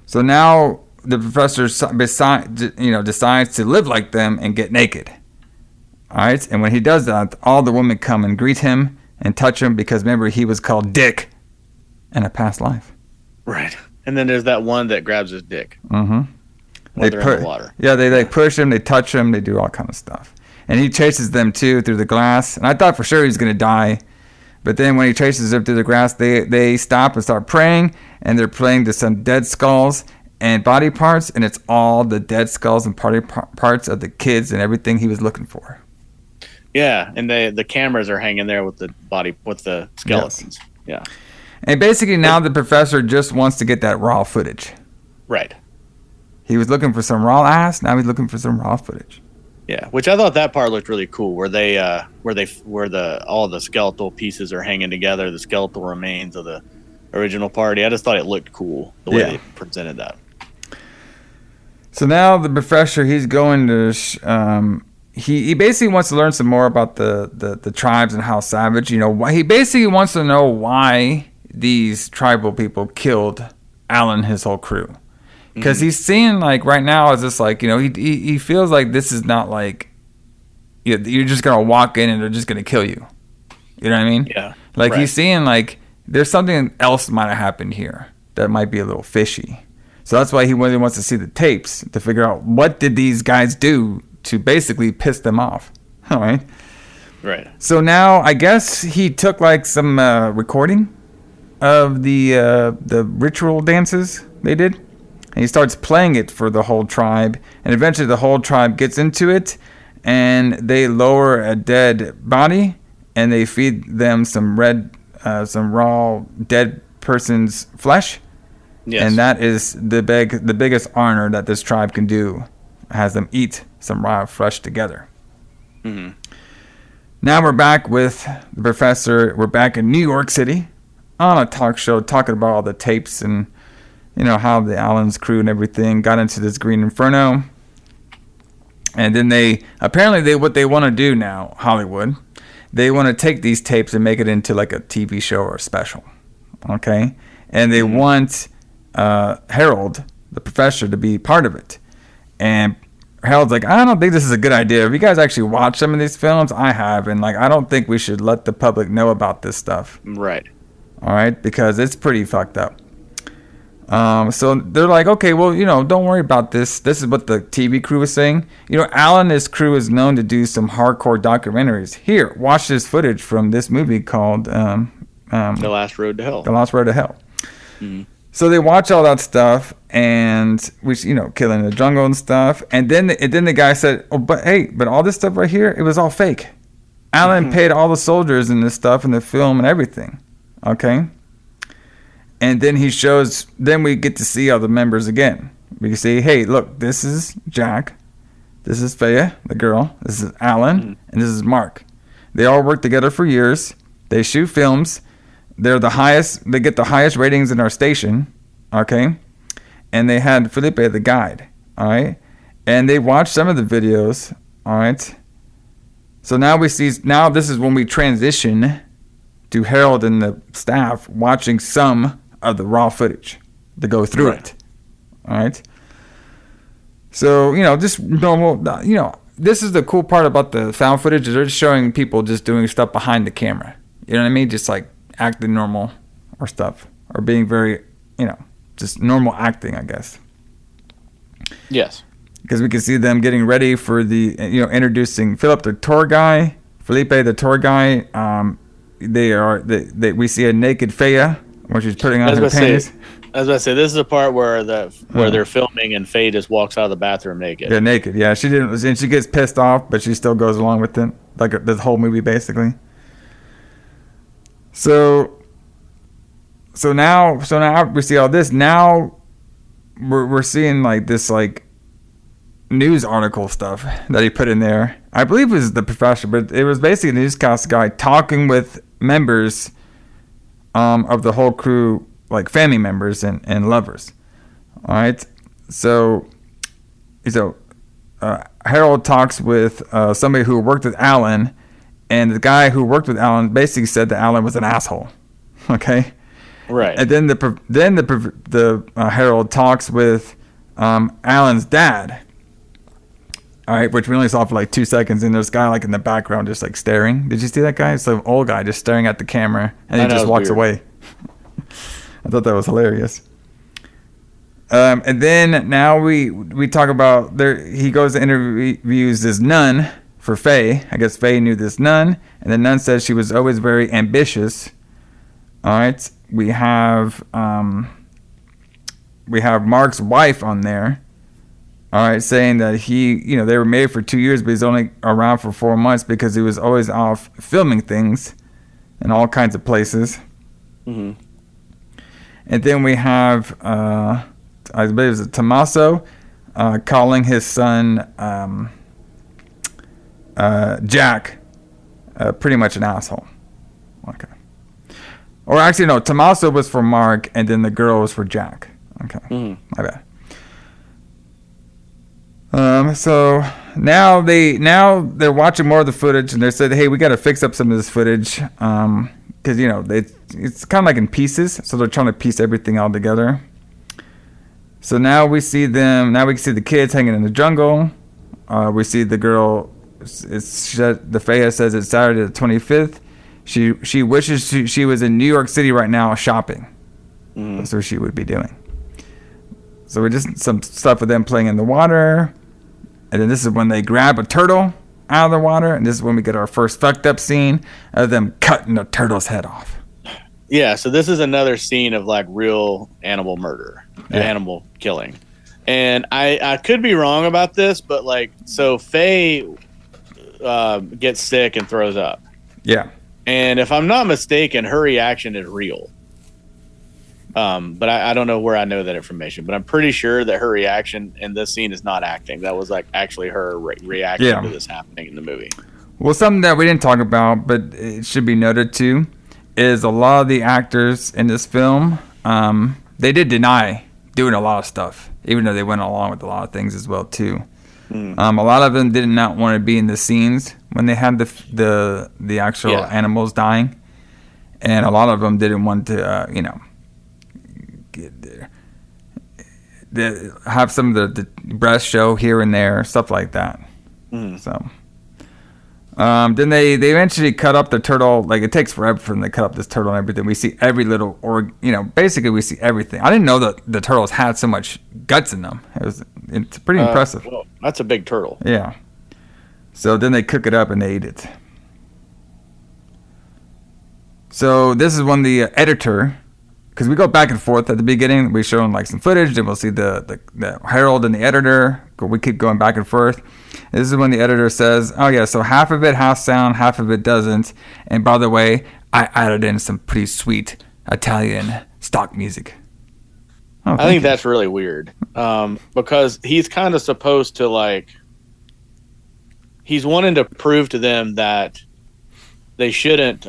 So now the professor decides to live like them and get naked. All right. And when he does that, all the women come and greet him and touch him because remember he was called Dick in a past life. Right. And then there's that one that grabs his dick. Mm-hmm. When they're in the water. Yeah, they push him, they touch him, they do all kind of stuff. And he chases them too through the glass. And I thought for sure he was going to die. But then when he chases them through the grass, they stop and start praying. And they're praying to some dead skulls and body parts. And it's all the dead skulls and parts of the kids and everything he was looking for. Yeah, and the cameras are hanging there with the skeletons. Yes. Yeah. And basically now the professor just wants to get that raw footage. Right. He was looking for some raw ass. Now he's looking for some raw footage. Yeah, which I thought that part looked really cool, where all the skeletal pieces are hanging together, the skeletal remains of the original party. I just thought it looked cool the way they presented that. So now the professor, he's going to. He basically wants to learn some more about the tribes and how savage. He basically wants to know why these tribal people killed Alan, his whole crew. Because he's seeing, like, right now, is just like, he feels like this is not like, you're just going to walk in and they're just going to kill you. You know what I mean? Yeah. Like, he's seeing, like, there's something else might have happened here that might be a little fishy. So that's why he really wants to see the tapes to figure out what did these guys do to basically piss them off. All right? Right. So now, I guess he took, like, some recording of the ritual dances they did. And he starts playing it for the whole tribe. And eventually the whole tribe gets into it. And they lower a dead body. And they feed them some raw dead person's flesh. Yes. And that is the biggest honor that this tribe can do. Has them eat some raw flesh together. Mm-hmm. Now we're back with the professor. We're back in New York City. On a talk show talking about all the tapes and how the Allen's crew and everything got into this green inferno. And then what they want to do now, Hollywood, they want to take these tapes and make it into like a TV show or a special. Okay? And they want Harold, the professor, to be part of it. And Harold's like, I don't think this is a good idea. If you guys actually watch some of these films, I have. And like, I don't think we should let the public know about this stuff. Right. All right? Because it's pretty fucked up. So they're like, okay, well, don't worry about this. This is what the TV crew was saying. Alan and his crew is known to do some hardcore documentaries. Here, watch this footage from this movie called The Last Road to Hell. The Last Road to Hell. Mm-hmm. So they watch all that stuff, and which killing the jungle and stuff. And then the guy said, "Oh, but all this stuff right here, it was all fake. Alan paid all the soldiers and this stuff in the film and everything." Okay. And then he shows, then we get to see all the members again. We can see, hey, look, this is Jack. This is Faye, the girl. This is Alan. And this is Mark. They all work together for years. They shoot films. They get the highest ratings in our station. Okay. And they had Felipe, the guide. All right. And they watched some of the videos. All right. So now this is when we transition to Harold and the staff watching some of the raw footage to go through it. All right. So, just normal, this is the cool part about the found footage is they're just showing people just doing stuff behind the camera. You know what I mean? Just like acting normal or stuff or being very, just normal acting, I guess. Yes. Because we can see them getting ready for the, introducing Philip, the tour guy, Felipe, the tour guy. We see a naked Faye when she's putting on her panties. I was about to say, this is the part where they're filming and Faye just walks out of the bathroom naked. Yeah, naked. Yeah, she didn't, and she gets pissed off, but she still goes along with it, like the whole movie basically. So now we see all this. Now we're seeing like this like news article stuff that he put in there. I believe it was the professor, but it was basically a newscast guy talking with members of the whole crew, like family members and lovers. All right. So Harold talks with somebody who worked with Alan, and the guy who worked with Alan basically said that Alan was an asshole. Okay. Right. And then the Harold talks with Alan's dad. All right, which we only saw for like 2 seconds, and there's a guy like in the background just like staring. Did you see that guy? It's an old guy just staring at the camera, and he just walks away. I thought that was hilarious. And then now we talk about he goes to interviews this nun for Faye. I guess Faye knew this nun, and the nun says she was always very ambitious. All right, we have Mark's wife on there. All right, saying that they were married for 2 years, but he's only around for 4 months because he was always off filming things in all kinds of places. Mm-hmm. And then we have, I believe it was Tommaso, calling his son Jack pretty much an asshole. Okay. Or actually, no, Tommaso was for Mark, and then the girl was for Jack. Okay, my bad. So now they're watching more of the footage, and they said, "Hey, we got to fix up some of this footage, because it's kind of like in pieces, so they're trying to piece everything all together." So now we see them. Now we can see the kids hanging in the jungle. We see the girl. The Faye says it's Saturday the 25th. She wishes she was in New York City right now shopping. That's what she would be doing. So we just some stuff with them playing in the water. And then this is when they grab a turtle out of the water. And this is when we get our first fucked up scene of them cutting the turtle's head off. Yeah, so this is another scene of like real animal murder, animal killing. And I could be wrong about this, but like, so Faye gets sick and throws up. Yeah. And if I'm not mistaken, her reaction is real. But I don't know where I know that information, but I'm pretty sure that her reaction in this scene is not acting. That was like actually her reaction to this happening in the movie. Well, something that we didn't talk about, but it should be noted too, is a lot of the actors in this film, they did deny doing a lot of stuff, even though they went along with a lot of things as well too. A lot of them did not want to be in the scenes when they had the actual animals dying, and a lot of them didn't want to, have some of the breast show here and there, stuff like that. So then they eventually cut up the turtle. Like, it takes forever for them to cut up this turtle and everything. We see every little, basically we see everything. I didn't know that the turtles had so much guts in them. It's pretty impressive. Well, that's a big turtle. Yeah. So then they cook it up and they eat it. So this is when the editor, because we go back and forth at the beginning, we show them like some footage, then we'll see the Harold and the editor. We keep going back and forth. This is when the editor says, "Oh yeah, so half of it has sound, half of it doesn't. And by the way, I added in some pretty sweet Italian stock music." I think that's really weird, because he's kind of supposed to like. He's wanting to prove to them that they shouldn't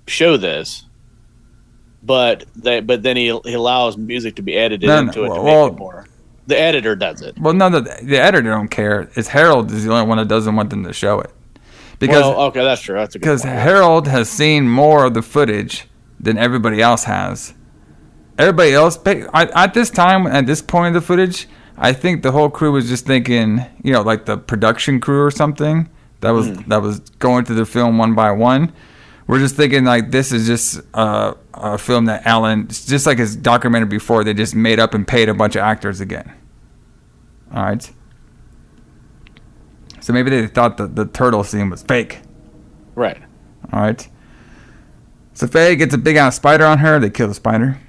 show this. But then he allows music to be edited into it to make it more. The editor does it. Well, no, the editor don't care. It's Harold is the only one that doesn't want them to show it. Because, okay, that's true. That's a good point. Because Harold has seen more of the footage than everybody else has. Everybody else, at this time, at this point of the footage, I think the whole crew was just thinking, like the production crew or something that was going through the film one by one. we're just thinking like this is just a film that Alan, just like his documentary before, they just made up and paid a bunch of actors again. All right. So maybe they thought that the turtle scene was fake. Right. All right. So Faye gets a big ass spider on her. They kill the spider.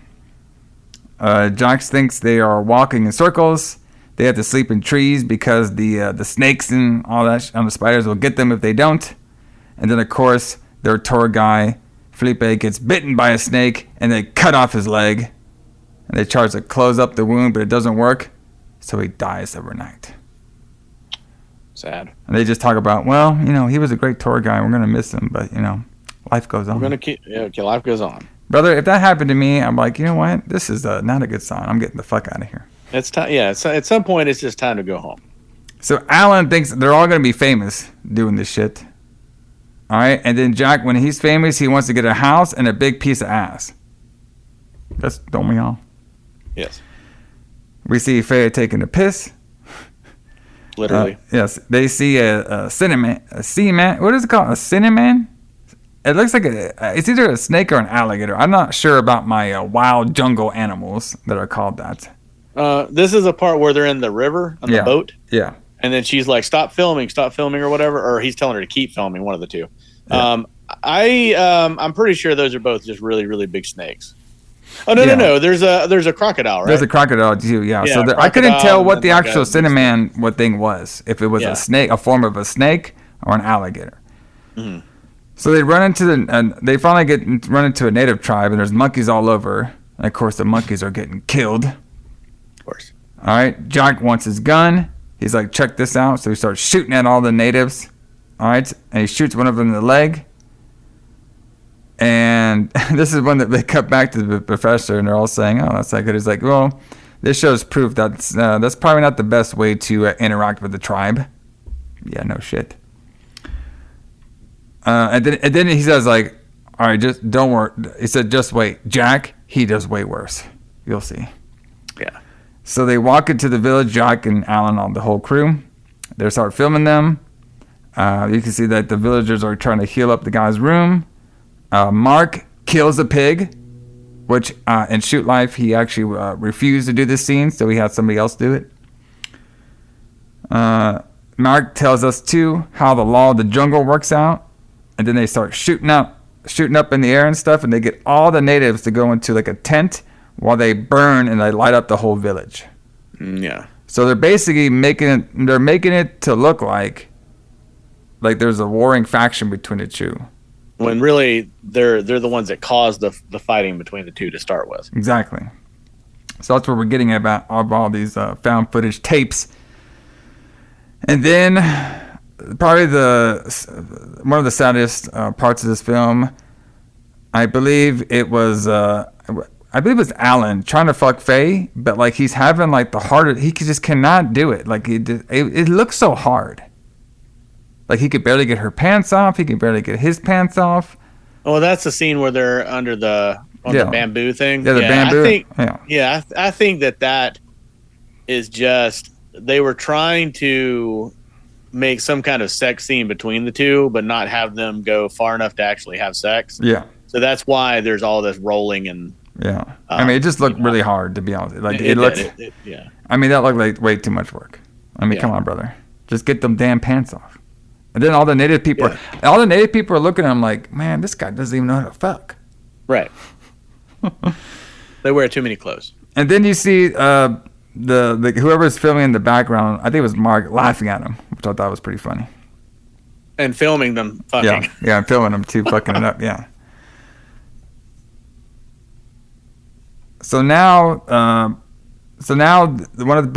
Jax thinks they are walking in circles. They have to sleep in trees because the snakes and all that and the spiders will get them if they don't. And then of course their tour guy Felipe gets bitten by a snake and they cut off his leg. And they try to close up the wound, but it doesn't work. So he dies overnight. Sad. And they just talk about, well, he was a great tour guy. We're gonna miss him, but life goes on. We're gonna keep. Yeah, life goes on. Brother, if that happened to me, I'm like, you know what? This is not a good sign. I'm getting the fuck out of here. It's time. Yeah, at some point, it's just time to go home. So Alan thinks they're all gonna be famous doing this shit. All right, and then Jack, when he's famous, he wants to get a house and a big piece of ass. Don't we all? Yes. We see Faye taking a piss. Literally. Yes, they see a cinnamon. What is it called? A cinnamon? It looks like it's either a snake or an alligator. I'm not sure about my wild jungle animals that are called that. This is a part where they're in the river on the boat. Yeah. And then she's like, stop filming or whatever. Or he's telling her to keep filming, one of the two. Yeah. I'm pretty sure those are both just really, really big snakes. Oh, no. There's a crocodile, right? There's a crocodile too, yeah. So I couldn't tell what the actual cinnamon thing was. If it was a snake, a form of a snake, or an alligator. Mm-hmm. So they run into they finally run into a native tribe, and there's monkeys all over. And of course, the monkeys are getting killed. Of course. All right, Jack wants his gun. He's like, check this out. So he starts shooting at all the natives. All right, and he shoots one of them in the leg. And this is one that they cut back to the professor, and they're all saying, "Oh, that's not good." He's like, "Well, this shows proof that's probably not the best way to interact with the tribe." Yeah, no shit. And then he says, like, "All right, just don't worry." He said, "Just wait, Jack. He does way worse. You'll see." Yeah. So they walk into the village. Jack and Alan, on the whole crew, they start filming them. You can see that the villagers are trying to heal up the guy's room. Mark kills a pig, which in Shoot Life he actually refused to do this scene, so he had somebody else do it. Mark tells us too how the law of the jungle works out, and then they start shooting up in the air and stuff, and they get all the natives to go into like a tent while they burn and they light up the whole village. Yeah. So they're basically making it to look like there's a warring faction between the two. When really they're the ones that caused the fighting between the two to start with. Exactly. So that's what we're getting about all these found footage tapes. And then probably one of the saddest parts of this film, I believe it was Alan trying to fuck Faye, but like he's having like the hardest. He just cannot do it. Like it looks so hard. Like he could barely get her pants off. He could barely get his pants off. Oh, that's the scene where they're under the bamboo thing. Yeah, the bamboo. I think that is just they were trying to make some kind of sex scene between the two, but not have them go far enough to actually have sex. Yeah. So that's why there's all this rolling and. Yeah. I mean, it just looked really hard, to be honest. Like it looked. Yeah. I mean, that looked like way too much work. I mean, come on, brother. Just get them damn pants off. And then all the native people are looking at him like, man, this guy doesn't even know how to fuck. Right. They wear too many clothes. And then you see the whoever's filming in the background, I think it was Mark, laughing at him, which I thought was pretty funny. And filming them fucking. Yeah, and filming them too, fucking it up, yeah. So now one of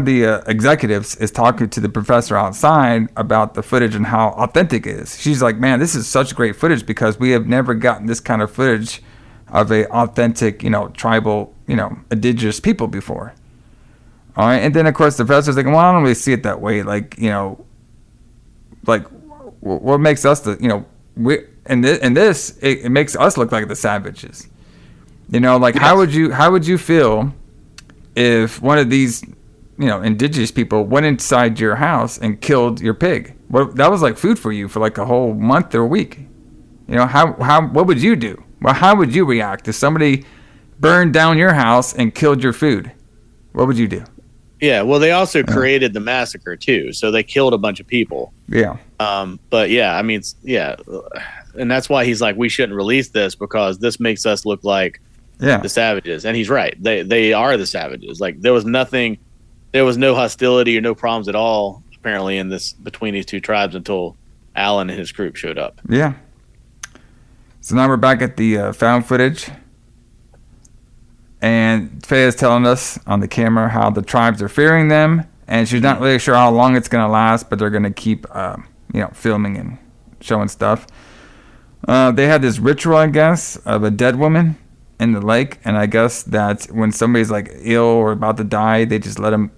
the executives is talking to the professor outside about the footage and how authentic it is. She's like, man, this is such great footage because we have never gotten this kind of footage of a authentic, tribal, indigenous people before. All right. And then of course the professor's like, well, I don't really see it that way. Like, like what makes us it makes us look like the savages. Like yes. How would you feel if one of these, indigenous people went inside your house and killed your pig? Well, that was like food for you for like a whole month or a week. You know, what would you do? Well, how would you react if somebody burned down your house and killed your food? What would you do? Yeah, well, they also created the massacre too, so they killed a bunch of people. Yeah. But yeah, I mean, and that's why he's like, we shouldn't release this because this makes us look like the savages. And he's right; they are the savages. Like there was no hostility or no problems at all apparently in this between these two tribes until Alan and his group showed up. Yeah. So now we're back at the found footage. And Faye is telling us on the camera how the tribes are fearing them, and she's not really sure how long it's going to last, but they're going to keep, filming and showing stuff. They had this ritual, I guess, of a dead woman in the lake, and I guess that when somebody's like ill or about to die, they just let them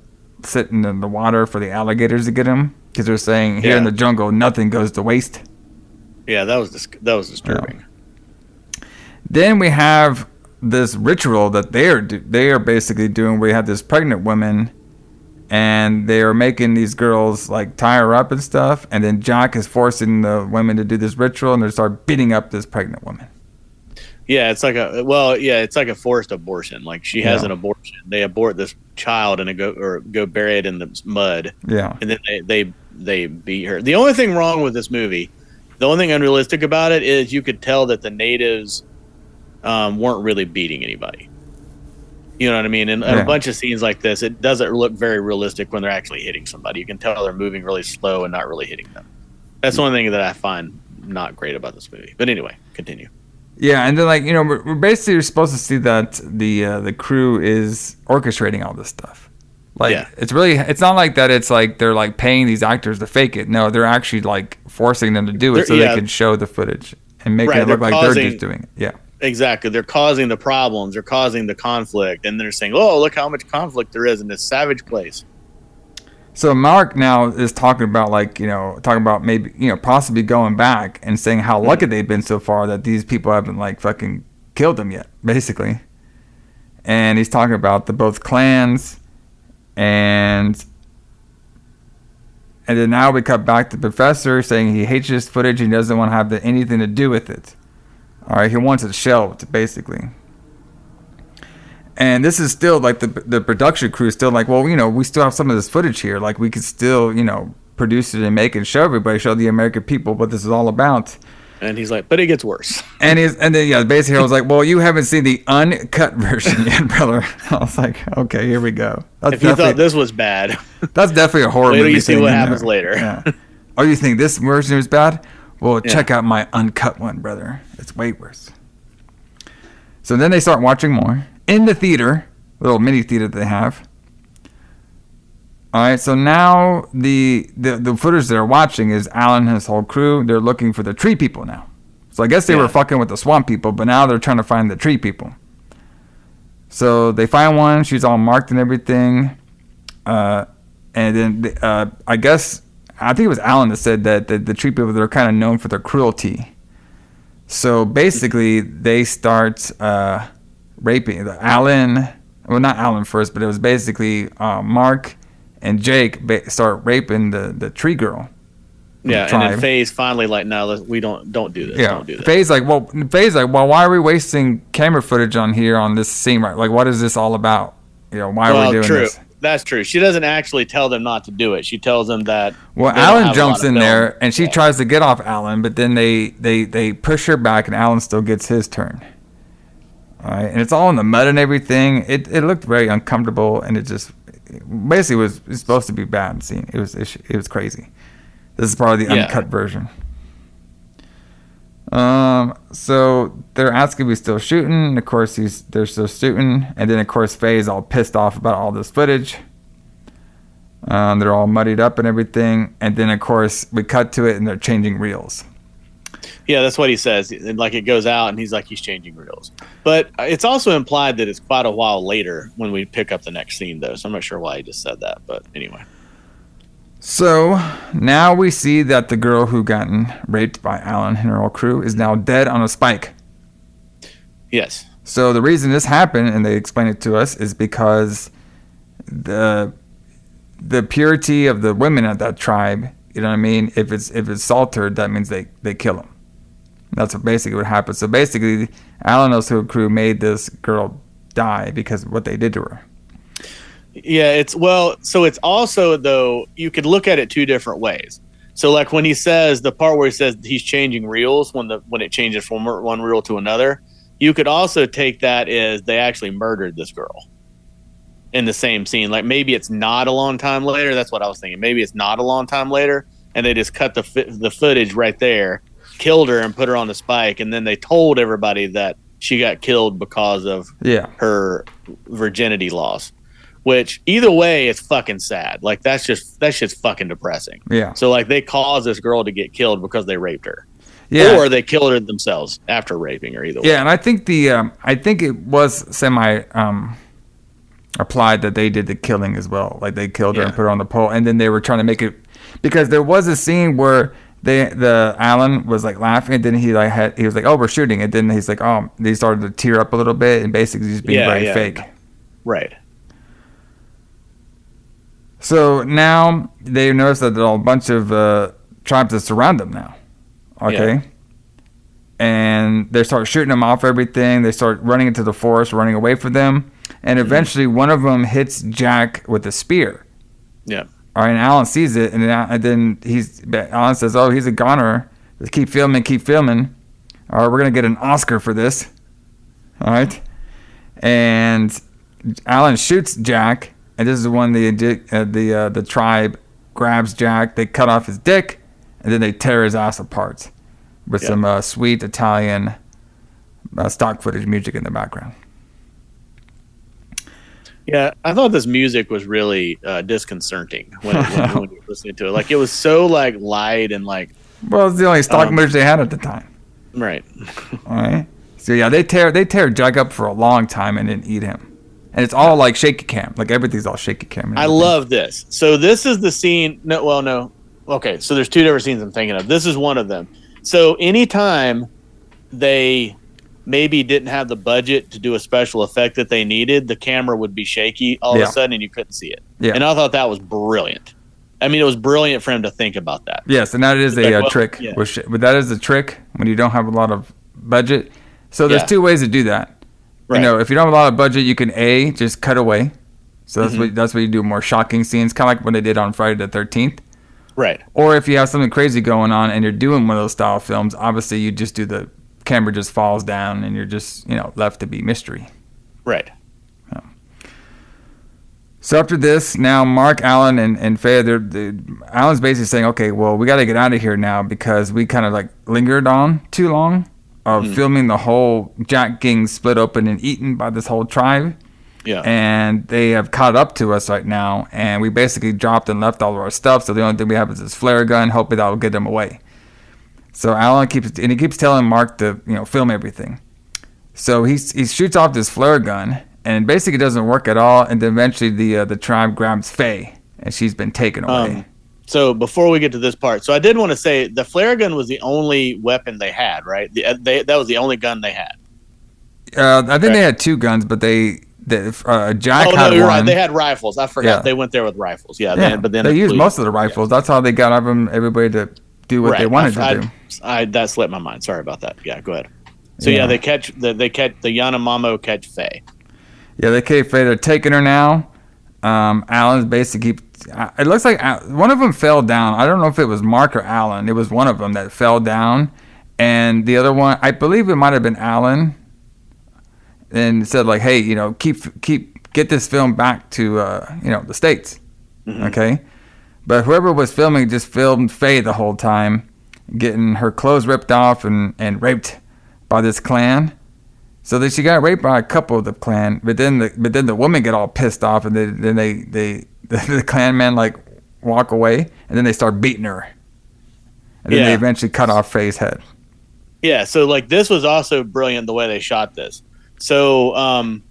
sit in the water for the alligators to get them, because they're saying here in the jungle nothing goes to waste. Yeah, that was disturbing. Yeah. Then we have this ritual that they are basically doing. We have this pregnant woman, and they are making these girls like tie her up and stuff, and then Jack is forcing the women to do this ritual, and they start beating up this pregnant woman. Yeah, it's like a forced abortion. Like she has an abortion. They abort this child and go bury it in the mud. Yeah, and then they beat her. The only thing wrong with this movie, the only thing unrealistic about it is you could tell that the natives weren't really beating anybody. You know what I mean? And a bunch of scenes like this, it doesn't look very realistic when they're actually hitting somebody. You can tell they're moving really slow and not really hitting them. That's the only thing that I find not great about this movie. But anyway, continue. Yeah, and then we're basically supposed to see that the crew is orchestrating all this stuff. It's not like that. It's like they're like paying these actors to fake it. No, they're actually like forcing them to do it they can show the footage and make it look like they're just doing it. Yeah. Exactly. They're causing the problems. They're causing the conflict. And they're saying, oh, look how much conflict there is in this savage place. So Mark now is talking about maybe, possibly going back and saying how lucky they've been so far that these people haven't like fucking killed them yet, basically. And he's talking about both clans and then now we cut back to the professor saying he hates this footage. He doesn't want to have anything to do with it. All right, he wants it shelved, basically. And this is still like the production crew is still like, well, we still have some of this footage here. Like we could still, produce it and make it and show everybody, show the American people what this is all about. And he's like, but it gets worse. And then basically I was like, well, you haven't seen the uncut version yet, brother. I was like, okay, here we go. If you thought this was bad, that's definitely a horror movie. You see what happens later. Yeah. Oh, you think this version is bad? Well, check out my uncut one, brother. It's way worse. So then they start watching more in the theater, little mini theater that they have. All right, so now the footage they're watching is Alan and his whole crew. They're looking for the tree people now. So I guess they were fucking with the swamp people, but now they're trying to find the tree people. So they find one. She's all marked and everything. And then I think it was Alan that said that the tree people, they're kind of known for their cruelty. So basically, they start raping Alan. Well, not Alan first, but it was basically Mark and Jake start raping the tree girl. Yeah, and then Faye's finally like, no, we don't do this. Yeah, don't do that. Faye's like, well, why are we wasting camera footage on here on this scene? Right? Like, what is this all about? Why are we doing this? That's true. She doesn't actually tell them not to do it. She tells them that. Well, Alan jumps in there and she tries to get off Alan, but then they push her back and Alan still gets his turn. All right, and it's all in the mud and everything. It looked very uncomfortable, and it just basically was supposed to be bad scene. It was crazy. This is probably the uncut version. So they're asking if he's still shooting, and of course they're still shooting, and then of course Faye's all pissed off about all this footage. They're all muddied up and everything, and then of course we cut to it and they're changing reels. Yeah, that's what he says. And like it goes out and he's like, he's changing reels. But it's also implied that it's quite a while later when we pick up the next scene though. So I'm not sure why he just said that, but anyway. So now we see that the girl who gotten raped by Alan and her whole crew is now dead on a spike. Yes. So the reason this happened, and they explain it to us, is because the purity of the women at that tribe, you know what I mean? If it's altered, that means they kill them. That's basically what happened. So basically, Alan and his crew made this girl die because of what they did to her. Yeah, so it's also, though, you could look at it two different ways. So like when he says the part where he says he's changing reels when it changes from one reel to another, you could also take that as they actually murdered this girl in the same scene. Like maybe it's not a long time later. That's what I was thinking. Maybe it's not a long time later, and they just cut the footage right there, killed her, and put her on the spike, and then they told everybody that she got killed because of her virginity loss. Which either way, it's fucking sad. Like that's just fucking depressing. Yeah. So like they caused this girl to get killed because they raped her. Yeah. Or they killed her themselves after raping her. Either way. Yeah, and I think I think it was semi applied that they did the killing as well. Like they killed her and put her on the pole, and then they were trying to make it, because there was a scene where the Alan was like laughing, and then he was like, oh, we're shooting, and then he's like, oh, they started to tear up a little bit, and basically he's being very fake. Right. So now they notice that there are a bunch of tribes that surround them now. Okay. Yeah. And they start shooting them off everything. They start running into the forest, running away from them. And eventually one of them hits Jack with a spear. Yeah. All right, and Alan sees it, and then Alan says, oh, he's a goner. Just keep filming. All right, we're going to get an Oscar for this. All right. And Alan shoots Jack. And this is when the tribe grabs Jack. They cut off his dick, and then they tear his ass apart with some sweet Italian stock footage music in the background. Yeah, I thought this music was really disconcerting when you were listening to it. Like it was so like light and like. Well, it's the only stock footage they had at the time. Right. All right. So yeah, they tear Jack up for a long time and then eat him. And it's all like shaky cam. Like everything's all shaky cam. I love this. So this is the scene. No. Okay, so there's two different scenes I'm thinking of. This is one of them. So anytime they maybe didn't have the budget to do a special effect that they needed, the camera would be shaky all of a sudden and you couldn't see it. Yeah. And I thought that was brilliant. I mean, it was brilliant for him to think about that. Yes, and that is a trick. Yeah. But that is a trick when you don't have a lot of budget. So there's two ways to do that. Right. You know, if you don't have a lot of budget, you can just cut away. So that's what you do, more shocking scenes, kind of like what they did on Friday the 13th. Right. Or if you have something crazy going on and you're doing one of those style films, obviously you just do the camera just falls down and you're just, left to be mystery. Right. Yeah. So after this, now Mark, Alan, and Faye, Alan's basically saying, okay, well, we got to get out of here now because we kind of like lingered on too long. Of filming the whole Jack getting split open and eaten by this whole tribe. Yeah. And they have caught up to us right now, and we basically dropped and left all of our stuff, so the only thing we have is this flare gun, hoping that will get them away. So Alan keeps telling Mark to, film everything. So he shoots off this flare gun, and basically doesn't work at all, and then eventually the tribe grabs Faye, and she's been taken away. So before we get to this part, so I did want to say the flare gun was the only weapon they had, right? That was the only gun they had. I think they had two guns, but Jack had one. You're right. They had rifles. I forgot they went there with rifles. Yeah. But then they used most of the rifles. That's how they got everybody to do what they wanted to do. That slipped my mind. Sorry about that. Yeah, go ahead. So they catch the Yanomamo catch Faye. Yeah, they catch Faye. They're taking her now. Alan's basically. It looks like one of them fell down. I don't know if it was Mark or Alan. It was one of them that fell down, and the other one, I believe it might have been Alan, and said like, "Hey, get this film back to the States, okay?" But whoever was filming just filmed Faye the whole time, getting her clothes ripped off and raped by this clan. So she got raped by a couple of the clan, but then the women get all pissed off, and then the clan men like walk away, and then they start beating her, and then they eventually cut off Faye's head. Yeah, so like this was also brilliant the way they shot this. So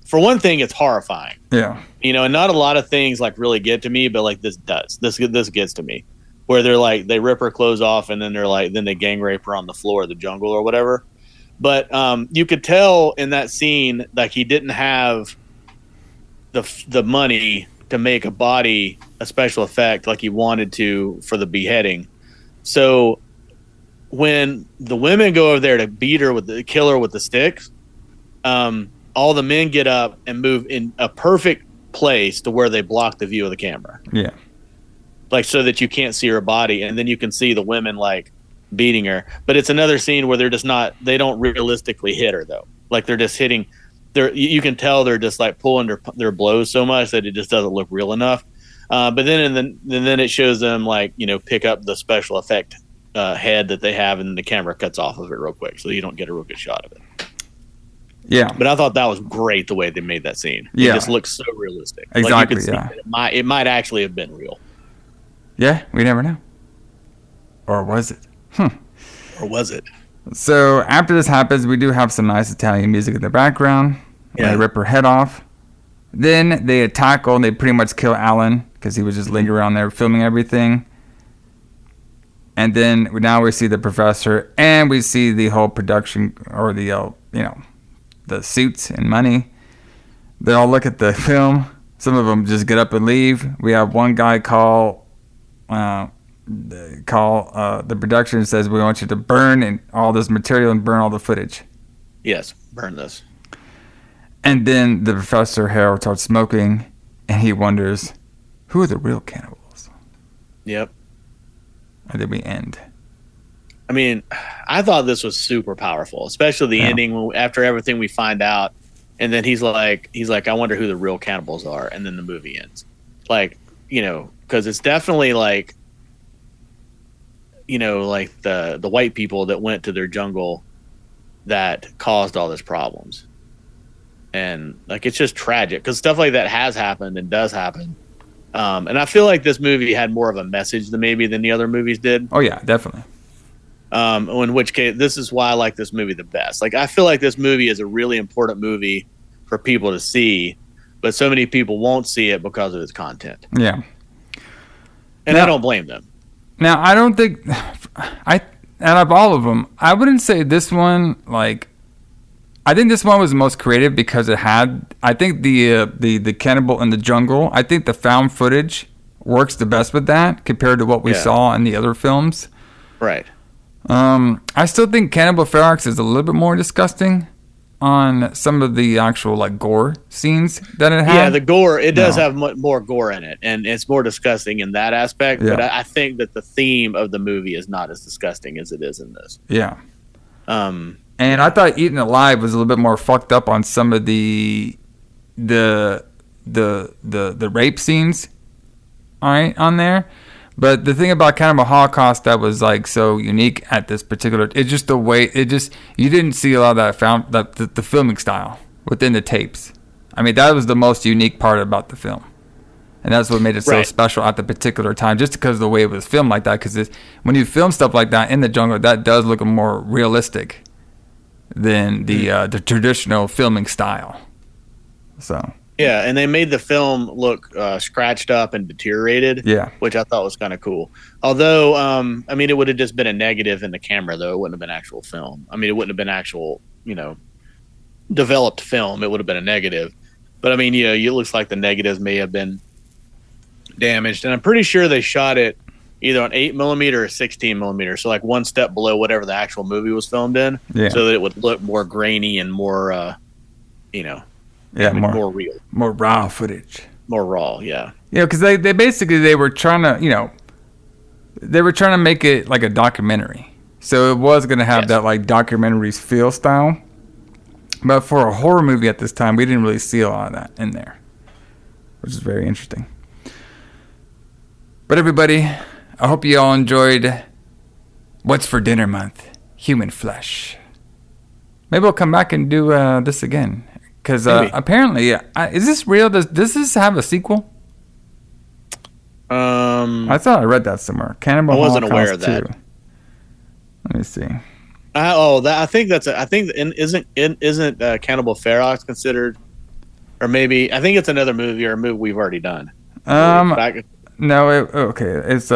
for one thing, it's horrifying. Yeah, and not a lot of things like really get to me, but like this does. This gets to me, where they're like they rip her clothes off, and then they gang rape her on the floor of the jungle or whatever. But you could tell in that scene like he didn't have the money to make a special effect like he wanted to for the beheading. So when the women go over there to beat her kill her with the sticks, all the men get up and move in a perfect place to where they block the view of the camera. Yeah. Like, so that you can't see her body, and then you can see the women like beating her. But it's another scene where they don't realistically hit her though. Like, they're just hitting. You can tell they're just like pulling their blows so much that it just doesn't look real enough. But then then it shows them like, pick up the special effect head that they have, and the camera cuts off of it real quick, so you don't get a real good shot of it. Yeah. But I thought that was great the way they made that scene. Yeah. It just looks so realistic. Exactly. Like, you could see that it might actually have been real. Yeah, we never know. Or was it? Or was it? So after this happens, we do have some nice Italian music in the background. Yeah. They rip her head off. Then they tackle and they pretty much kill Alan because he was just lingering around there filming everything. And then now we see the professor, and we see the whole production, or the the suits and money. They all look at the film. Some of them just get up and leave. We have one guy call the production and says, "We want you to burn all this material and burn all the footage." Yes, burn this. And then the Professor Harold starts smoking, and he wonders, who are the real cannibals? Yep. And then we end. I mean, I thought this was super powerful, especially the ending after everything we find out. And then he's like, I wonder who the real cannibals are. And then the movie ends. Like, because it's definitely like, like the white people that went to their jungle that caused all these problems. And like, it's just tragic because stuff like that has happened and does happen. And I feel like this movie had more of a message than the other movies did. Oh yeah, definitely. In which case, this is why I like this movie the best. Like, I feel like this movie is a really important movie for people to see, but so many people won't see it because of its content. Yeah. And I don't blame them. Now, I don't think, out of all of them, I wouldn't say this one, like, I think this one was the most creative because it had, I think the cannibal in the jungle, I think the found footage works the best with that compared to what we saw in the other films. Right. I still think Cannibal Ferox is a little bit more disgusting on some of the actual like gore scenes that it had. Yeah, the gore, it does have more gore in it, and it's more disgusting in that aspect. Yeah. But I think that the theme of the movie is not as disgusting as it is in this. Yeah. And I thought Eaten Alive was a little bit more fucked up on some of the rape scenes, all right, on there. But the thing about Cannibal Holocaust that was like so unique at this particular, it's just the way you didn't see a lot of that the filming style within the tapes. I mean, that was the most unique part about the film, and that's what made it so special at the particular time, just because of the way it was filmed like that. Because when you film stuff like that in the jungle, that does look more realistic than the traditional filming style. So. Yeah, and they made the film look scratched up and deteriorated, which I thought was kind of cool. Although, I mean, it would have just been a negative in the camera, though. It wouldn't have been actual film. I mean, it wouldn't have been actual, developed film. It would have been a negative. But, I mean, it looks like the negatives may have been damaged. And I'm pretty sure they shot it either on 8mm or 16mm, so like one step below whatever the actual movie was filmed in, so that it would look more grainy and more, more real, more raw footage, more raw. Yeah, because they basically were trying to make it like a documentary, so it was going to have that like documentary feel style. But for a horror movie at this time, we didn't really see a lot of that in there, which is very interesting. But everybody, I hope you all enjoyed What's for Dinner Month, Human Flesh. Maybe we'll come back and do this again. Because apparently, is this real? Does this have a sequel? I thought I read that somewhere. Cannibal Holocaust. I wasn't aware of that. Let me see. I think isn't Cannibal Ferox considered, or maybe I think it's another movie or a movie we've already done. No. It's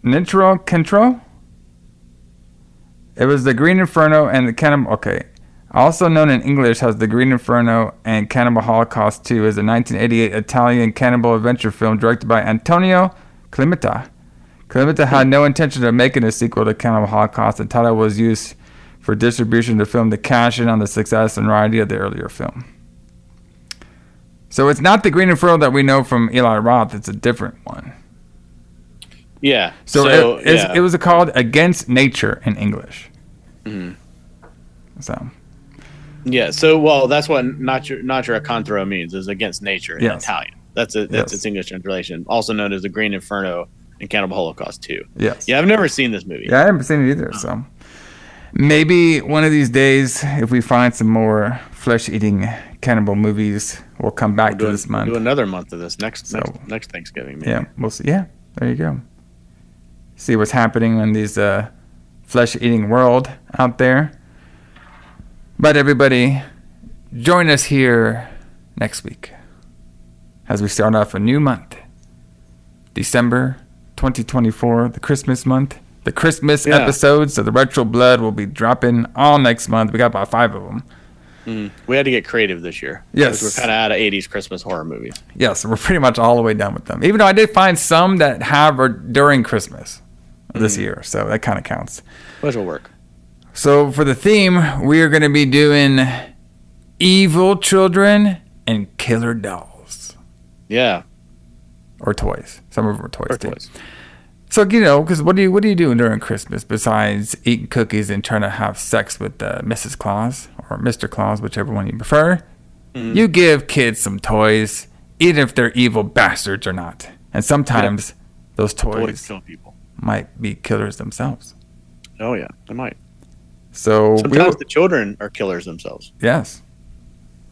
Nitro Control. It was the Green Inferno and the Cannibal. Okay. Also known in English as The Green Inferno and Cannibal Holocaust 2 is a 1988 Italian cannibal adventure film directed by Antonio Clementa. Clementa had no intention of making a sequel to Cannibal Holocaust. The title was used for distribution of the film to cash in on the success and notoriety of the earlier film. So it's not the Green Inferno that we know from Eli Roth. It's a different one. Yeah. So it was called Against Nature in English. Mm-hmm. So. Yeah. So, well, that's what Natura Contro means, is against nature in Italian. That's its English translation, also known as the Green Inferno and Cannibal Holocaust 2. Yes. Yeah, I've never seen this movie. Yeah, I haven't seen it either. So maybe one of these days, if we find some more flesh-eating cannibal movies, we'll come back to this month. Do another month of this next Thanksgiving. Maybe. Yeah, we'll see. Yeah, there you go. See what's happening in these flesh-eating world out there. But everybody, join us here next week as we start off a new month, December 2024, the Christmas month. The Christmas episodes of the Retro Blood will be dropping all next month. We got about 5 of them. We had to get creative this year. Yes. We're kind of out of 80s Christmas horror movies. Yes, we're pretty much all the way done with them. Even though I did find some that are during Christmas this year, so that kind of counts. Which will work. So for the theme, we are going to be doing evil children and killer dolls. Yeah. Or toys. Some of them are toys too. So, because what do you do during Christmas besides eating cookies and trying to have sex with Mrs. Claus or Mr. Claus, whichever one you prefer? Mm-hmm. You give kids some toys, even if they're evil bastards or not. And sometimes those toys kill people. Might be killers themselves. Oh, yeah, they might. So sometimes the children are killers themselves. Yes.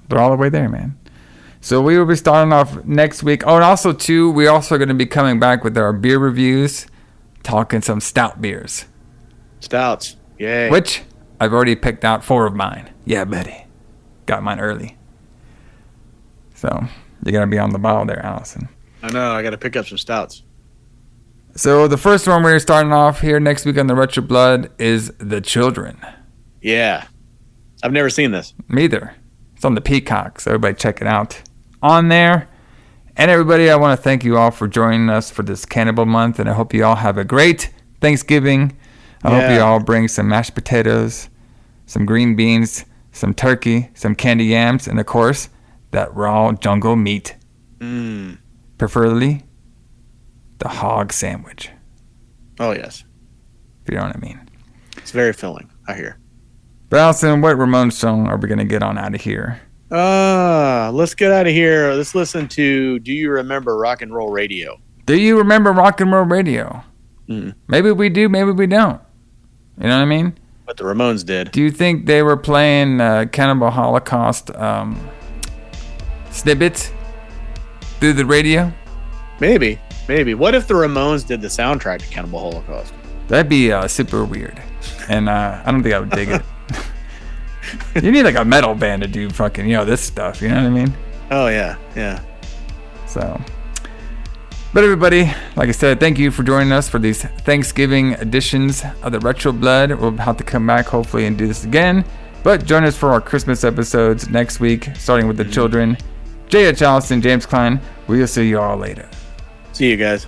They're all the way there, man. So we will be starting off next week. Oh, and also, too, we're also going to be coming back with our beer reviews, talking some stout beers. Stouts. Yay. Which I've already picked out 4 of mine. Yeah, buddy. Got mine early. So you're going to be on the ball there, Alison. I know. I got to pick up some stouts. So the first one we're starting off here next week on the Retro Blood is The Children. Yeah. I've never seen this. Me either. It's on the Peacock, so everybody check it out on there. And everybody, I want to thank you all for joining us for this Cannibal Month, and I hope you all have a great Thanksgiving. I hope you all bring some mashed potatoes, some green beans, some turkey, some candy yams, and of course, that raw jungle meat. Preferably the hog sandwich. Oh, yes. If you know what I mean. It's very filling, I hear. But Alison, what Ramones song are we going to get on out of here? Let's get out of here. Let's listen to Do You Remember Rock and Roll Radio? Do you remember Rock and Roll Radio? Maybe we do, maybe we don't. You know what I mean? But the Ramones did. Do you think they were playing Cannibal Holocaust snippets through the radio? Maybe. What if the Ramones did the soundtrack to Cannibal Holocaust? That'd be super weird. And I don't think I would dig it. You need like a metal band to do fucking, this stuff. You know what I mean? Oh, yeah. So, but everybody, like I said, thank you for joining us for these Thanksgiving editions of the Retro Blood. We'll have to come back hopefully and do this again. But join us for our Christmas episodes next week, starting with the children. J.H. Alison, James Kline. We'll see you all later. See you guys.